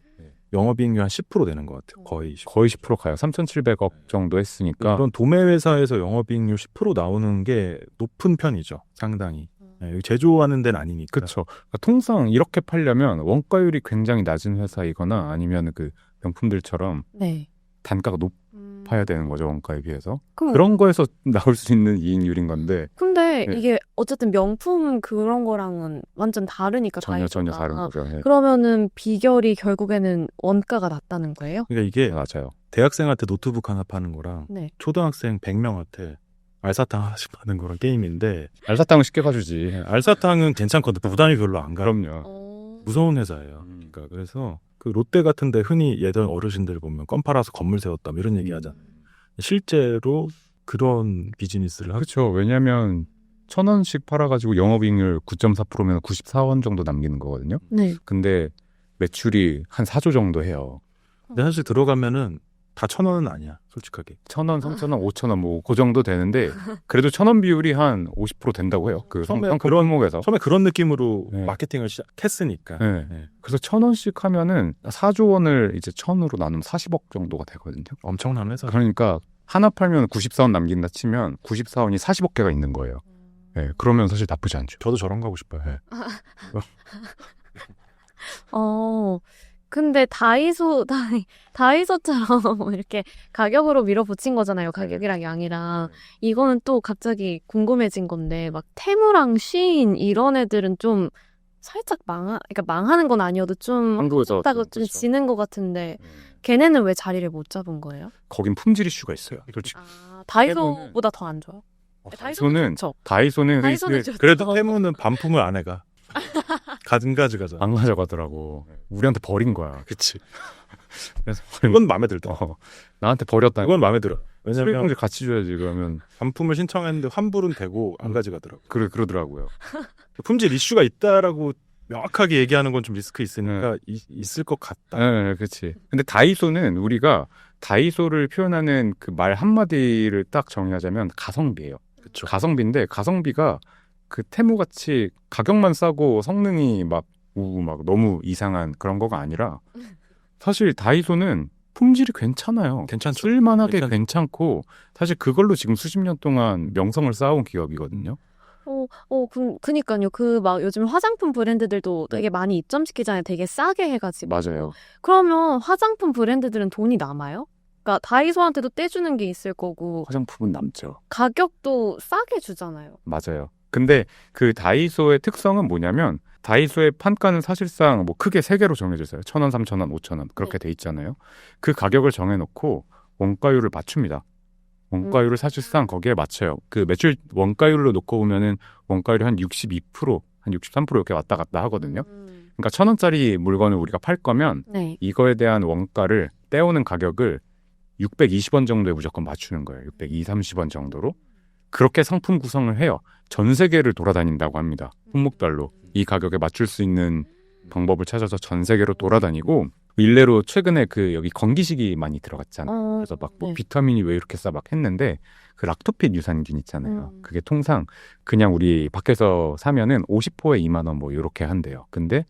영업이익률 한 10% 되는 것 같아요. 거의 10%. 거의 10% 가요. 3,700억 정도 했으니까. 이런 도매 회사에서 영업이익률 10% 나오는 게 높은 편이죠. 상당히. 네, 여기 제조하는 데는 아니니까. 그렇죠. 그러니까 통상 이렇게 팔려면 원가율이 굉장히 낮은 회사이거나 아니면 그 명품들처럼 네. 단가가 높아야 되는 거죠. 원가에 비해서. 그럼 그런 거에서 나올 수 있는 이익률인 건데 근데 네. 이게 어쨌든 명품 그런 거랑은 완전 다르니까 전혀 다이소가. 다른 거죠. 예. 그러면은 비결이 결국에는 원가가 낮다는 거예요? 그러니까 이게 맞아요. 대학생한테 노트북 하나 파는 거랑 네. 초등학생 100명한테 알사탕 하나씩 파는 거랑 게임인데 알사탕은 쉽게 가주지. 알사탕은 괜찮거든. 부담이 별로 안 가요. 그럼요. 무서운 회사예요. 그러니까 그래서 그 롯데 같은데 흔히 예전 어르신들 보면 껌 팔아서 건물 세웠다 뭐 이런 얘기 하잖아요. 실제로 그런 비즈니스를 하고 그렇죠. 왜냐하면 1,000원씩 팔아가지고 영업이익률 9.4%면 94원 정도 남기는 거거든요. 네. 근데 매출이 한 4조 정도 해요. 근데 사실 들어가면은 다 1,000원은 아니야. 솔직하게. 1,000원, 3,000원, 5,000원 뭐 그 정도 되는데 그래도 1,000원 비율이 한 50% 된다고 해요. 그 처음에 상품 그런- 품목에서. 처음에 그런 느낌으로 네. 마케팅을 시작했으니까. 네. 네. 그래서 1,000원씩 하면은 4조 원을 이제 1,000으로 나누면 40억 정도가 되거든요. 엄청난 회사. 그러니까 하나 팔면 94원 남긴다 치면 94원이 40억 개가 있는 거예요. 네, 그러면 사실 나쁘지 않죠. 저도 저런 거 하고 싶어요. 네. 근데 다이소처럼 이렇게 가격으로 밀어붙인 거잖아요. 가격이랑 양이랑. 이거는 또 갑자기 궁금해진 건데, 막 테무랑 쉬인 이런 애들은 좀 살짝 그러니까 망하는 건 아니어도 좀 한국에서 하다가 좀 그렇죠. 지는 것 같은데, 걔네는 왜 자리를 못 잡은 거예요? 거긴 품질 이슈가 있어요. 솔직히. 다이소보다 더 안 좋아요? 다이소는 좋죠. 다이소는 다이소는 좋죠. 그래도 해무는 반품을 안 해가. 가진 가져가잖아. 안 가져가더라고. 우리한테 버린 거야. 그치. 그래서 그건 마음에 들다. 나한테 버렸다. 그건 마음에 들어. 왜냐면 수익공제 같이 줘야지 그러면 반품을 신청했는데 환불은 되고 안 가져가더라고. 그러더라고요. 품질 이슈가 있다라고 명확하게 얘기하는 건 좀 리스크 있으니까 있을 것 같다. 네, 그렇지. 근데 다이소는 우리가 다이소를 표현하는 그 말 한마디를 딱 정의하자면 가성비예요. 그렇죠. 가성비인데 가성비가 그 테무같이 가격만 싸고 성능이 막 너무 이상한 그런 거가 아니라 사실 다이소는 품질이 괜찮아요. 괜찮죠. 쓸만하게 괜찮죠. 괜찮고 사실 그걸로 지금 수십 년 동안 명성을 쌓아온 기업이거든요. 그니까요. 막 요즘 화장품 브랜드들도 되게 많이 입점시키잖아요. 되게 싸게 해가지고. 맞아요. 그러면 화장품 브랜드들은 돈이 남아요? 그러니까 다이소한테도 떼주는 게 있을 거고, 화장품은 남죠. 가격도 싸게 주잖아요. 맞아요. 근데 그 다이소의 특성은 뭐냐면 다이소의 판가는 사실상 뭐 크게 세 개로 정해져 있어요. 1,000원, 3,000원, 5,000원 그렇게 돼 있잖아요. 그 가격을 정해놓고 원가율을 맞춥니다. 원가율을 사실상 거기에 맞춰요. 그 매출 원가율로 놓고 보면은 원가율이 한 62%, 한 63% 이렇게 왔다 갔다 하거든요. 그러니까 1,000원짜리 물건을 우리가 팔 거면 네. 이거에 대한 원가를 떼오는 가격을 620원 정도에 무조건 맞추는 거예요. 620, 30원 정도로. 그렇게 상품 구성을 해요. 전 세계를 돌아다닌다고 합니다. 품목별로. 이 가격에 맞출 수 있는 방법을 찾아서 전 세계로 돌아다니고 일례로 최근에 그 여기 건기식이 많이 들어갔잖아요. 그래서 막 뭐 네. 비타민이 왜 이렇게 싸 막 했는데 그 락토핏 유산균 있잖아요. 음. 그게 통상 그냥 우리 밖에서 사면은 50호에 2만 원 뭐 이렇게 한대요. 근데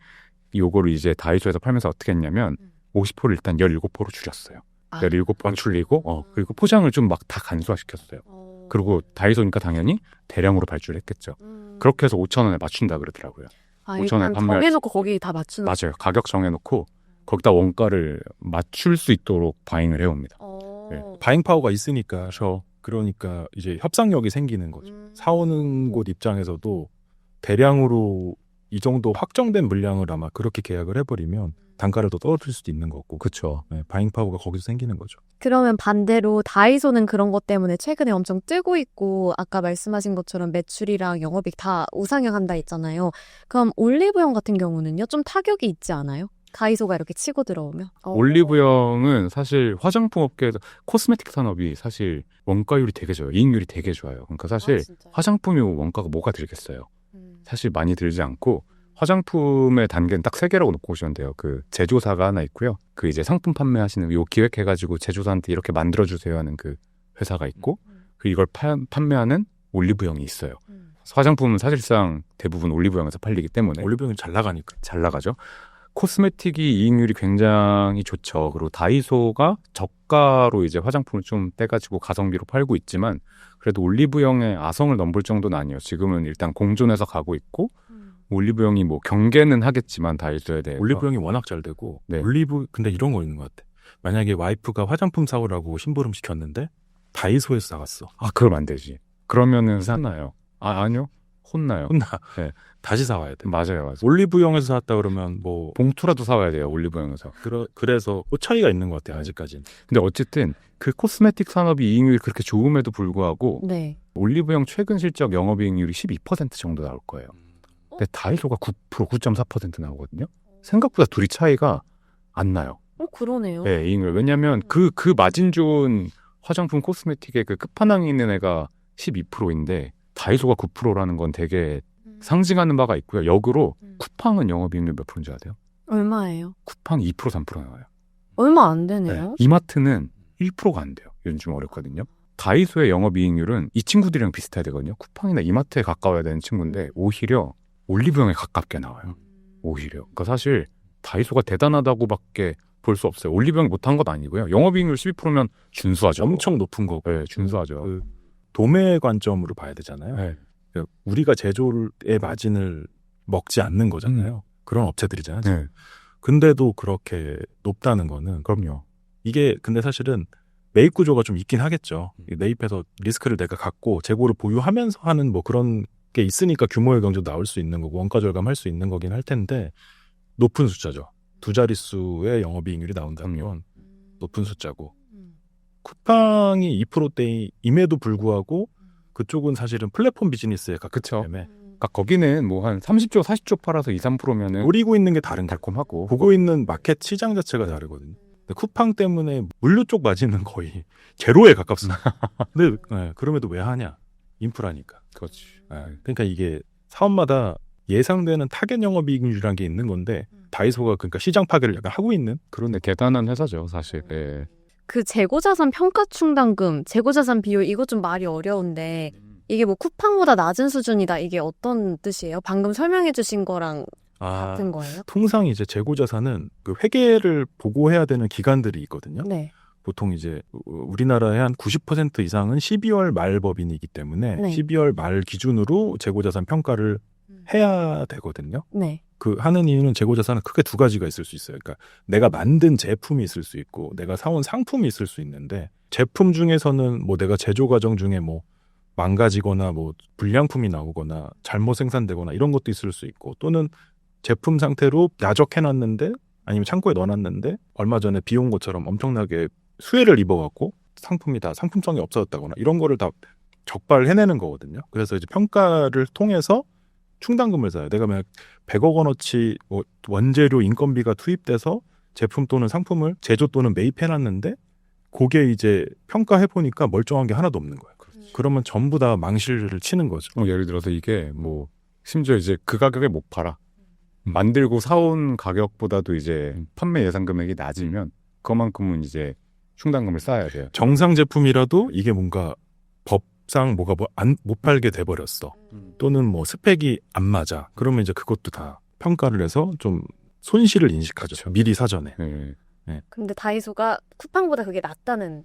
요거를 이제 다이소에서 팔면서 어떻게 했냐면 50호를 일단 17호로 줄였어요. 17번 줄이고 그리고 포장을 좀 막 다 간소화시켰어요. 그리고 다이소니까 당연히 대량으로 발주했겠죠. 그렇게 해서 5,000원에 맞춘다 그러더라고요. 5,000원에 일단 판매할 정해놓고 거기 다 맞추는. 맞아요. 가격 정해놓고 거기다 원가를 맞출 수 있도록 바잉을 해옵니다. 네. 바잉 파워가 있으니까 그러니까 이제 협상력이 생기는 거죠. 사오는 곳 입장에서도 대량으로 이 정도 확정된 물량을 아마 그렇게 계약을 해버리면 단가를 더 떨어뜨릴 수도 있는 거고. 그렇죠. 네, 바잉 파워가 거기서 생기는 거죠. 그러면 반대로 다이소는 그런 것 때문에 최근에 엄청 뜨고 있고, 아까 말씀하신 것처럼 매출이랑 영업이익 다 우상향한다 했잖아요. 그럼 올리브영 같은 경우는요? 좀 타격이 있지 않아요? 다이소가 이렇게 치고 들어오면. 올리브영은 사실 화장품 업계에서 코스메틱 산업이 사실 원가율이 되게 좋아요. 이익률이 되게 좋아요. 그러니까 사실 화장품이 원가가 뭐가 들겠어요. 사실 많이 들지 않고 화장품의 단계는 딱 3개라고 놓고 보시면 돼요. 그 제조사가 하나 있고요. 그 이제 상품 판매하시는 요 기획해가지고 제조사한테 이렇게 만들어주세요 하는 그 회사가 있고 그 이걸 판매하는 올리브영이 있어요. 화장품은 사실상 대부분 올리브영에서 팔리기 때문에 올리브영이 잘 나가니까. 잘 나가죠. 코스메틱이 이익률이 굉장히 좋죠. 그리고 다이소가 저가로 이제 화장품을 좀 떼가지고 가성비로 팔고 있지만 그래도 올리브영의 아성을 넘볼 정도는 아니에요. 지금은 일단 공존해서 가고 있고 올리브영이 뭐 경계는 하겠지만 다이소에 대해 올리브영이 워낙 잘 되고 네. 근데 이런 거 있는 것 같아. 만약에 와이프가 화장품 사오라고 심부름 시켰는데 다이소에서 사갔어. 그럼 안 되지. 그러면은 혼나요. 아니요. 혼나요. 혼나. 네. 다시 사와야 돼. 맞아요. 올리브영에서 샀다 그러면 뭐 봉투라도 사와야 돼요. 올리브영에서. 그래서 그 차이가 있는 것 같아요. 아직까지는. 근데 어쨌든 그 코스메틱 산업이 이익률이 그렇게 좋음에도 불구하고 네. 올리브영 최근 실적 영업이익률이 12% 정도 나올 거예요. 근데 다이소가 9%, 9.4% 나오거든요. 생각보다 둘이 차이가 안 나요. 그러네요. 네, 이익률. 왜냐면 그 마진 좋은 화장품 코스메틱의 그 끝판왕이 있는 애가 12%인데 다이소가 9%라는 건 되게 상징하는 바가 있고요. 역으로 쿠팡은 영업이익률 몇 프로인지 아세요? 얼마예요? 쿠팡 2% 3% 나와요. 얼마 안 되네요. 이마트는 1%가 안 돼요. 요즘 어렵거든요. 다이소의 영업이익률은 이 친구들이랑 비슷해야 되거든요. 쿠팡이나 이마트에 가까워야 되는 친구인데 오히려 올리브영에 가깝게 나와요. 오히려. 그러니까 사실 다이소가 대단하다고밖에 볼 수 없어요. 올리브영이 못한 건 아니고요. 영업이익률 12%면 준수하죠. 엄청 높은 거고. 네, 준수하죠. 그 도매 관점으로 봐야 되잖아요. 네. 그러니까 우리가 제조의 마진을 먹지 않는 거잖아요. 그런 업체들이잖아요. 네. 근데도 그렇게 높다는 거는 그럼요. 이게 근데 사실은 매입 구조가 좀 있긴 하겠죠. 매입해서 리스크를 내가 갖고 재고를 보유하면서 하는 뭐 그런 게 있으니까 규모의 경제도 나올 수 있는 거고 원가 절감할 수 있는 거긴 할 텐데 높은 숫자죠. 2자릿수의 영업이익률이 나온다면 높은 숫자고 쿠팡이 2%대임에도 불구하고 그쪽은 사실은 플랫폼 비즈니스에 가깝기 그쵸. 때문에 그러니까 거기는 뭐 한 30조, 40조 팔아서 2, 3%면은 노리고 있는 게 다른 거. 달콤하고. 보고 있는 마켓 시장 자체가 다르거든요. 근데 쿠팡 때문에 물류 쪽 마진은 거의 제로에 가깝습니다. 근데 그럼에도 왜 하냐? 인프라니까. 그렇지. 그러니까 이게 사업마다 예상되는 타겟 영업이익률이라는 게 있는 건데 다이소가 그러니까 시장 파괴를 약간 하고 있는 그런데 대단한 회사죠, 사실. 네. 그 재고자산 평가 충당금, 재고자산 비율 이거 좀 말이 어려운데 이게 뭐 쿠팡보다 낮은 수준이다. 이게 어떤 뜻이에요? 방금 설명해 주신 거랑 같은 거예요? 통상 이제 재고 자산은 그 회계를 보고해야 되는 기간들이 있거든요. 네. 보통 이제 우리나라의 한 90% 이상은 12월 말 법인이기 때문에 네. 12월 말 기준으로 재고 자산 평가를 해야 되거든요. 네. 그 하는 이유는 재고 자산은 크게 두 가지가 있을 수 있어요. 그러니까 내가 만든 제품이 있을 수 있고 내가 사온 상품이 있을 수 있는데 제품 중에서는 뭐 내가 제조 과정 중에 뭐 망가지거나 뭐 불량품이 나오거나 잘못 생산되거나 이런 것도 있을 수 있고 또는 제품 상태로 야적해놨는데 아니면 창고에 넣어놨는데 얼마 전에 비 온 것처럼 엄청나게 수해를 입어갖고 상품이 다 상품성이 없어졌다거나 이런 거를 다 적발해내는 거거든요. 그래서 이제 평가를 통해서 충당금을 사요. 내가 만약 100억 원어치 뭐 원재료 인건비가 투입돼서 제품 또는 상품을 제조 또는 매입해놨는데 그게 이제 평가해보니까 멀쩡한 게 하나도 없는 거예요. 그러면 전부 다 망실을 치는 거죠. 예를 들어서 이게 뭐 심지어 이제 그 가격에 못 팔아. 만들고 사온 가격보다도 이제 판매 예상 금액이 낮으면 그만큼은 이제 충당금을 쌓아야 돼요. 정상 제품이라도 이게 뭔가 법상 뭐가 못 팔게 돼버렸어. 또는 뭐 스펙이 안 맞아. 그러면 이제 그것도 다 평가를 해서 좀 손실을 인식하죠. 그렇죠. 미리 사전에. 네. 근데 다이소가 쿠팡보다 그게 낫다는.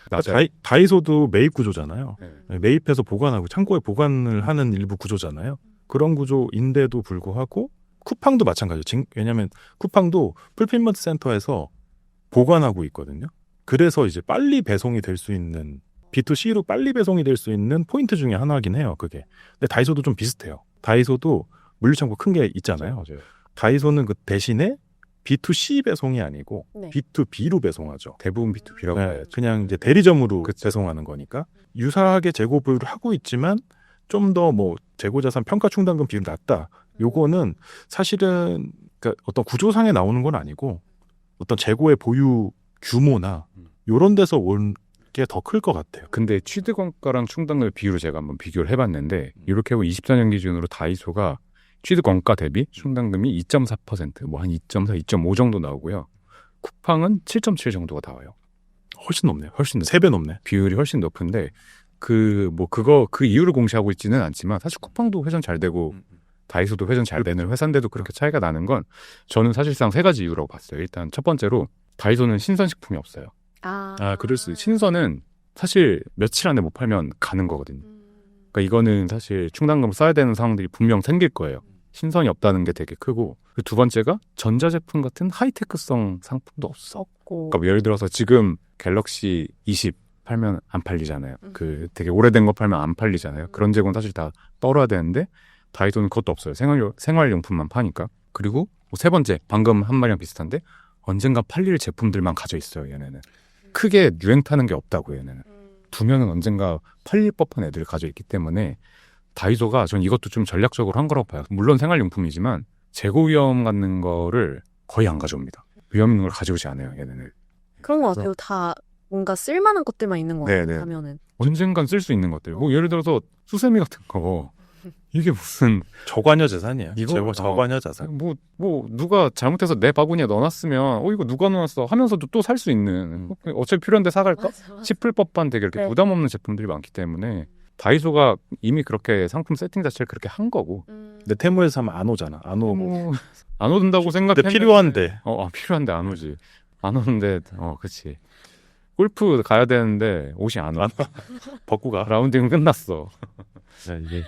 낮아요. 다이소도 매입 구조잖아요. 네. 매입해서 보관하고 창고에 보관을 하는 일부 구조잖아요. 그런 구조인데도 불구하고 쿠팡도 마찬가지죠. 왜냐하면 쿠팡도 풀필먼트 센터에서 보관하고 있거든요. 그래서 이제 빨리 배송이 될 수 있는 B2C로 빨리 배송이 될 수 있는 포인트 중에 하나긴 해요. 그게. 근데 다이소도 좀 비슷해요. 다이소도 물류창고 큰 게 있잖아요. 맞아요. 다이소는 그 대신에 B2C 배송이 아니고 네. B2B로 배송하죠. 대부분 B2B라고 네, 봐야죠. 그냥 이제 대리점으로 그쵸. 배송하는 거니까 유사하게 재고 보유를 하고 있지만 좀 더 뭐 재고자산 평가 충당금 비율이 낮다. 요거는 사실은 그러니까 어떤 구조상에 나오는 건 아니고 어떤 재고의 보유 규모나 요런 데서 온 게 더 클 것 같아요. 근데 취득원가랑 충당금 비율을 제가 한번 비교를 해봤는데 이렇게 하고 24년 기준으로 다이소가 취득원가 대비 충당금이 2.4%, 뭐 한 2.4, 2.5 정도 나오고요. 쿠팡은 7.7 정도가 나와요. 훨씬 높네요. 훨씬 높 3배 높네. 비율이 훨씬 높은데 그 이유를 공시하고 있지는 않지만 사실 쿠팡도 회전 잘 되고 다이소도 회전 잘 되는 회사인데도 그렇게 차이가 나는 건 저는 사실상 세 가지 이유라고 봤어요. 일단 첫 번째로 다이소는 신선식품이 없어요. 그럴 수 신선은 사실 며칠 안에 못 팔면 가는 거거든요. 그러니까 이거는 사실 충당금을 써야 되는 상황들이 분명 생길 거예요. 신선이 없다는 게 되게 크고 그 두 번째가 전자제품 같은 하이테크성 상품도 없어. 그러니까 뭐 예를 들어서 지금 갤럭시 20 팔면 안 팔리잖아요. 그 되게 오래된 거 팔면 안 팔리잖아요. 그런 재고는 사실 다 떨어야 되는데 다이소는 그것도 없어요. 생활용품만 파니까. 그리고 세 번째, 방금 한 말이랑 비슷한데 언젠가 팔릴 제품들만 가져 있어요. 얘네는. 크게 유행 타는 게 없다고 얘네는. 두면은 언젠가 팔릴 법한 애들을 가져 있기 때문에 다이소가 전 이것도 좀 전략적으로 한 거라고 봐요. 물론 생활용품이지만 재고 위험 갖는 거를 거의 안 가져옵니다. 위험 있는 걸 가져오지 않아요. 얘네는. 그런 것 같아요. 다 뭔가 쓸만한 것들만 있는 것 같아요. 네네. 가면은. 언젠간 쓸 수 있는 것들. 뭐 예를 들어서 수세미 같은 거 이게 무슨 저관여 재산이에요. 이거 저관여 자산. 뭐 누가 잘못해서 내 바구니에 넣어놨으면 이거 누가 넣어놨어 하면서도 또 살 수 있는 어차피 필요한데 사갈까 싶을 법한 되게 이렇게 네. 부담 없는 제품들이 많기 때문에 다이소가 이미 그렇게 상품 세팅 자체를 그렇게 한 거고 근데 테무에서 하면 안 오잖아. 안 오고. 안 오는다고 생각했는데 근데 필요한데. 필요한데 안 오지. 안 오는데 그치. 골프 가야 되는데 옷이 안 와. 벗고 가. 라운딩은 끝났어. 이게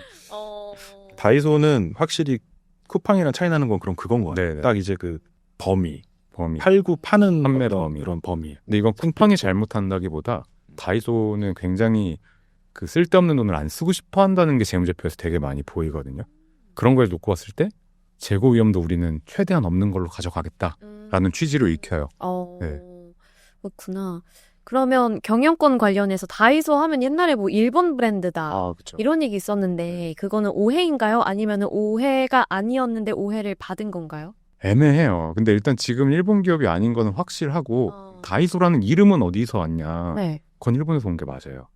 다이소는 확실히 쿠팡이랑 차이 나는 건 그건 거 같아요. 네네. 딱 이제 그 범위. 범위. 팔고 파는 판매 어떤 범위. 그런 범위. 근데 이건 쿠팡이 잘못한다기보다 다이소는 굉장히 그 쓸데없는 돈을 안 쓰고 싶어 한다는 게 재무제표에서 되게 많이 보이거든요. 그런 걸 놓고 봤을 때 재고 위험도 우리는 최대한 없는 걸로 가져가겠다라는 취지로 익혀요. 네. 그렇구나. 그러면 경영권 관련해서 다이소 하면 옛날에 뭐 일본 브랜드다. 그렇죠. 이런 얘기 있었는데 그거는 오해인가요? 아니면 오해가 아니었는데 오해를 받은 건가요? 애매해요. 근데 일단 지금 일본 기업이 아닌 거는 확실하고 다이소라는 이름은 어디서 왔냐. 네. 그건 일본에서 온 게 맞아요.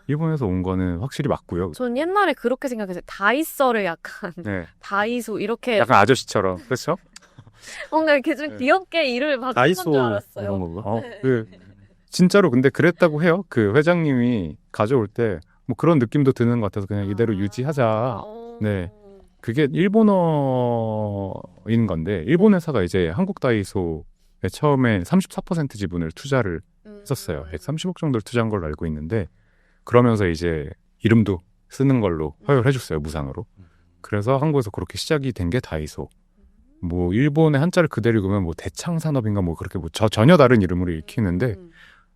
일본에서 온 거는 확실히 맞고요. 전 옛날에 그렇게 생각했어요. 다이소를 약간 네. 다이소 이렇게 약간 아저씨처럼 그렇죠? 뭔가 이렇게 좀 네. 귀엽게 이름을 바꾼 다이소 줄 알았어요. 이런 건가? 진짜로 근데 그랬다고 해요. 그 회장님이 가져올 때 뭐 그런 느낌도 드는 것 같아서 그냥 이대로 유지하자. 네. 그게 일본어인 건데 일본 회사가 이제 한국 다이소에 처음에 34% 지분을 투자를 했었어요. 130억 정도를 투자한 걸로 알고 있는데 그러면서 이제 이름도 쓰는 걸로 허용을 해줬어요. 무상으로. 그래서 한국에서 그렇게 시작이 된 게 다이소. 뭐 일본의 한자를 그대로 읽으면 뭐 대창산업인가 뭐 그렇게 뭐 전혀 다른 이름으로 읽히는데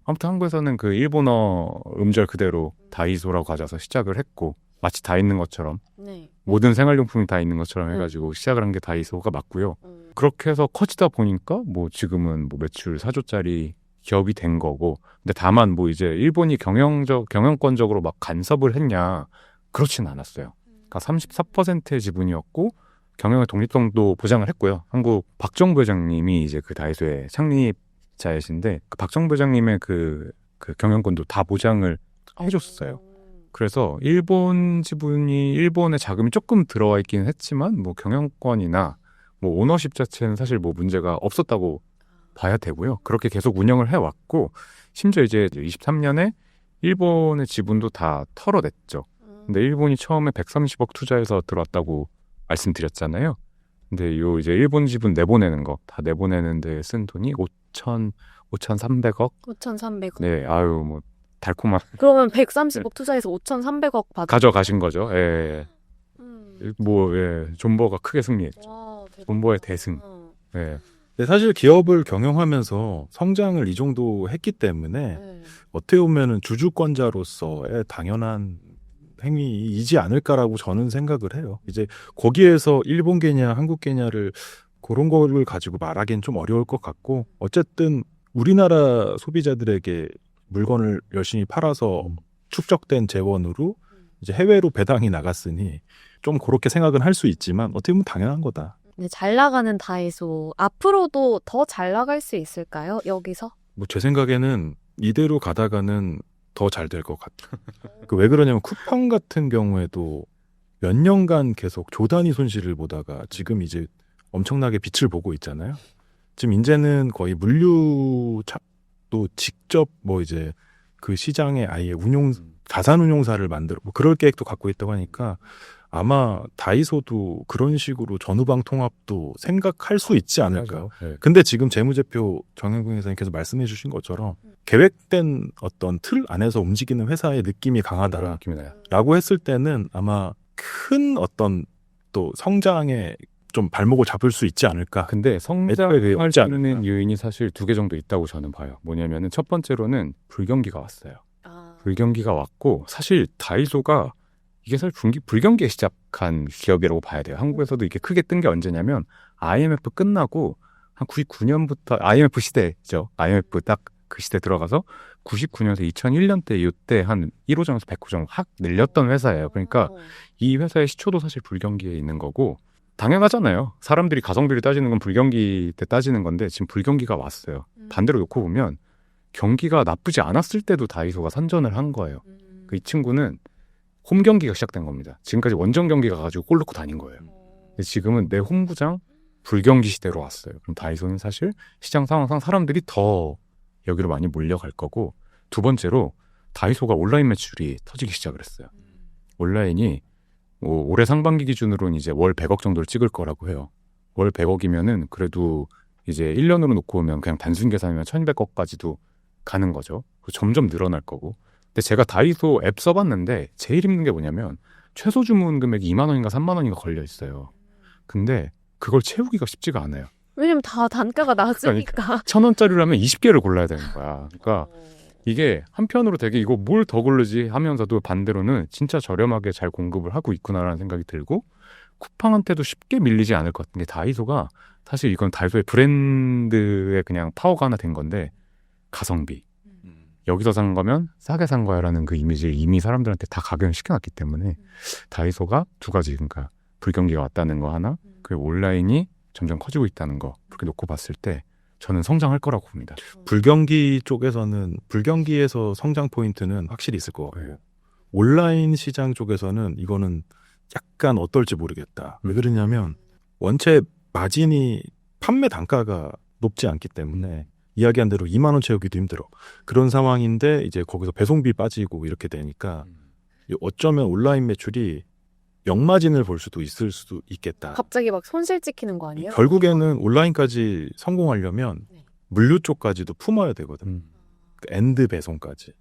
아무튼 한국에서는 그 일본어 음절 그대로 다이소라고 가져서 시작을 했고 마치 다 있는 것처럼 네. 모든 생활용품이 다 있는 것처럼 해가지고 시작을 한 게 다이소가 맞고요. 그렇게 해서 커지다 보니까 뭐 지금은 뭐 매출 4조짜리 기업이 된 거고 근데 다만 뭐 이제 일본이 경영권적으로 막 간섭을 했냐 그렇진 않았어요. 그러니까 34%의 지분이었고 경영의 독립성도 보장을 했고요. 한국 박정부 회장님이 이제 그 다이소의 창립자이신데 그 박정부 회장님의 그 경영권도 다 보장을 해줬어요. 그래서 일본 지분이 일본의 자금이 조금 들어와 있기는 했지만 뭐 경영권이나 뭐 오너십 자체는 사실 뭐 문제가 없었다고 봐야 되고요. 그렇게 계속 운영을 해왔고 심지어 이제 23년에 일본의 지분도 다 털어냈죠. 근데 일본이 처음에 130억 투자해서 들어왔다고 말씀드렸잖아요. 근데 요 이제 일본 지분 내보내는 거 다 내보내는데 쓴 돈이 5,300억. 5,300억. 네, 아유 뭐 달콤한 그러면 130억 투자해서 5,300억 받은 가져가신 거죠. 예. 뭐 존버가 크게 승리했죠. 와, 대박. 존버의 대승. 예. 근데 사실 기업을 경영하면서 성장을 이 정도 했기 때문에 네. 어떻게 보면은 주주권자로서의 당연한 행위이지 않을까라고 저는 생각을 해요. 이제 거기에서 일본계냐 한국계냐를 그런 거를 가지고 말하기는 좀 어려울 것 같고 어쨌든 우리나라 소비자들에게 물건을 열심히 팔아서 축적된 재원으로 이제 해외로 배당이 나갔으니 좀 그렇게 생각은 할 수 있지만 어떻게 보면 당연한 거다. 네, 잘 나가는 다이소. 앞으로도 더 잘 나갈 수 있을까요? 여기서? 뭐 제 생각에는 이대로 가다가는 더 잘 될 것 같아요. 왜 그러냐면 쿠팡 같은 경우에도 몇 년간 계속 조단위 손실을 보다가 지금 이제 엄청나게 빛을 보고 있잖아요. 지금 이제는 거의 물류도 직접 뭐 이제 그 시장에 아예 자산 운용사를 만들어 뭐 그럴 계획도 갖고 있다고 하니까 아마 다이소도 그런 식으로 전후방 통합도 생각할 수 있지 않을까. 네. 근데 지금 재무제표 정영근 회장님께서 말씀해 주신 것처럼 계획된 어떤 틀 안에서 움직이는 회사의 느낌이 강하다라고 느낌이 나요. 했을 때는 아마 큰 어떤 또 성장에 좀 발목을 잡을 수 있지 않을까. 근데 애초에 그게 없지 않을까. 성장하는 요인이 사실 두 개 정도 있다고 저는 봐요. 뭐냐면은 첫 번째로는 불경기가 왔어요. 불경기가 왔고 사실 다이소가 이게 사실 불경기에 시작한 기업이라고 봐야 돼요. 한국에서도 이게 크게 뜬 게 언제냐면 IMF 끝나고 한 99년부터 IMF 시대죠. IMF 딱 그 시대 들어가서 99년에서 2001년 때 이때 한 1호점에서 100호점 확 늘렸던 회사예요. 그러니까 이 회사의 시초도 사실 불경기에 있는 거고 당연하잖아요. 사람들이 가성비를 따지는 건 불경기 때 따지는 건데 지금 불경기가 왔어요. 반대로 놓고 보면 경기가 나쁘지 않았을 때도 다이소가 선전을 한 거예요. 이 친구는 홈 경기가 시작된 겁니다. 지금까지 원정 경기가 가지고 골 넣고 다닌 거예요. 근데 지금은 내 홈구장 불경기 시대로 왔어요. 그럼 다이소는 사실 시장 상황상 사람들이 더 여기로 많이 몰려갈 거고 두 번째로 다이소가 온라인 매출이 터지기 시작을 했어요. 온라인이 올해 상반기 기준으로는 이제 월 100억 정도를 찍을 거라고 해요. 월 100억이면은 그래도 이제 1년으로 놓고 보면 그냥 단순 계산이면 1200억까지도 가는 거죠. 점점 늘어날 거고. 근데 제가 다이소 앱 써봤는데 제일 힘든 게 뭐냐면 최소 주문 금액이 2만 원인가 3만 원인가 걸려 있어요. 근데 그걸 채우기가 쉽지가 않아요. 왜냐면 다 단가가 낮으니까. 1,000원짜리를 하면 20개를 골라야 되는 거야. 그러니까 이게 한편으로 되게 이거 뭘 더 고르지 하면서도 반대로는 진짜 저렴하게 잘 공급을 하고 있구나라는 생각이 들고 쿠팡한테도 쉽게 밀리지 않을 것 같은 게 다이소가 사실 이건 다이소의 브랜드의 그냥 파워가 하나 된 건데 가성비. 여기서 산 거면 싸게 산 거야라는 그 이미지를 이미 사람들한테 다 각인을 시켜놨기 때문에 다이소가 두 가지 그러니까 불경기가 왔다는 거 하나 그리고 온라인이 점점 커지고 있다는 거 그렇게 놓고 봤을 때 저는 성장할 거라고 봅니다. 불경기 쪽에서는 불경기에서 성장 포인트는 확실히 있을 것 같고 온라인 시장 쪽에서는 이거는 약간 어떨지 모르겠다. 왜 그러냐면 원체 마진이 판매 단가가 높지 않기 때문에 이야기한 대로 2만 원 채우기도 힘들어. 그런 상황인데 이제 거기서 배송비 빠지고 이렇게 되니까 어쩌면 온라인 매출이 역마진을 볼 수도 있을 수도 있겠다. 갑자기 막 손실 찍히는 거 아니에요? 결국에는 온라인까지 성공하려면 물류 쪽까지도 품어야 되거든. 그 엔드 배송까지.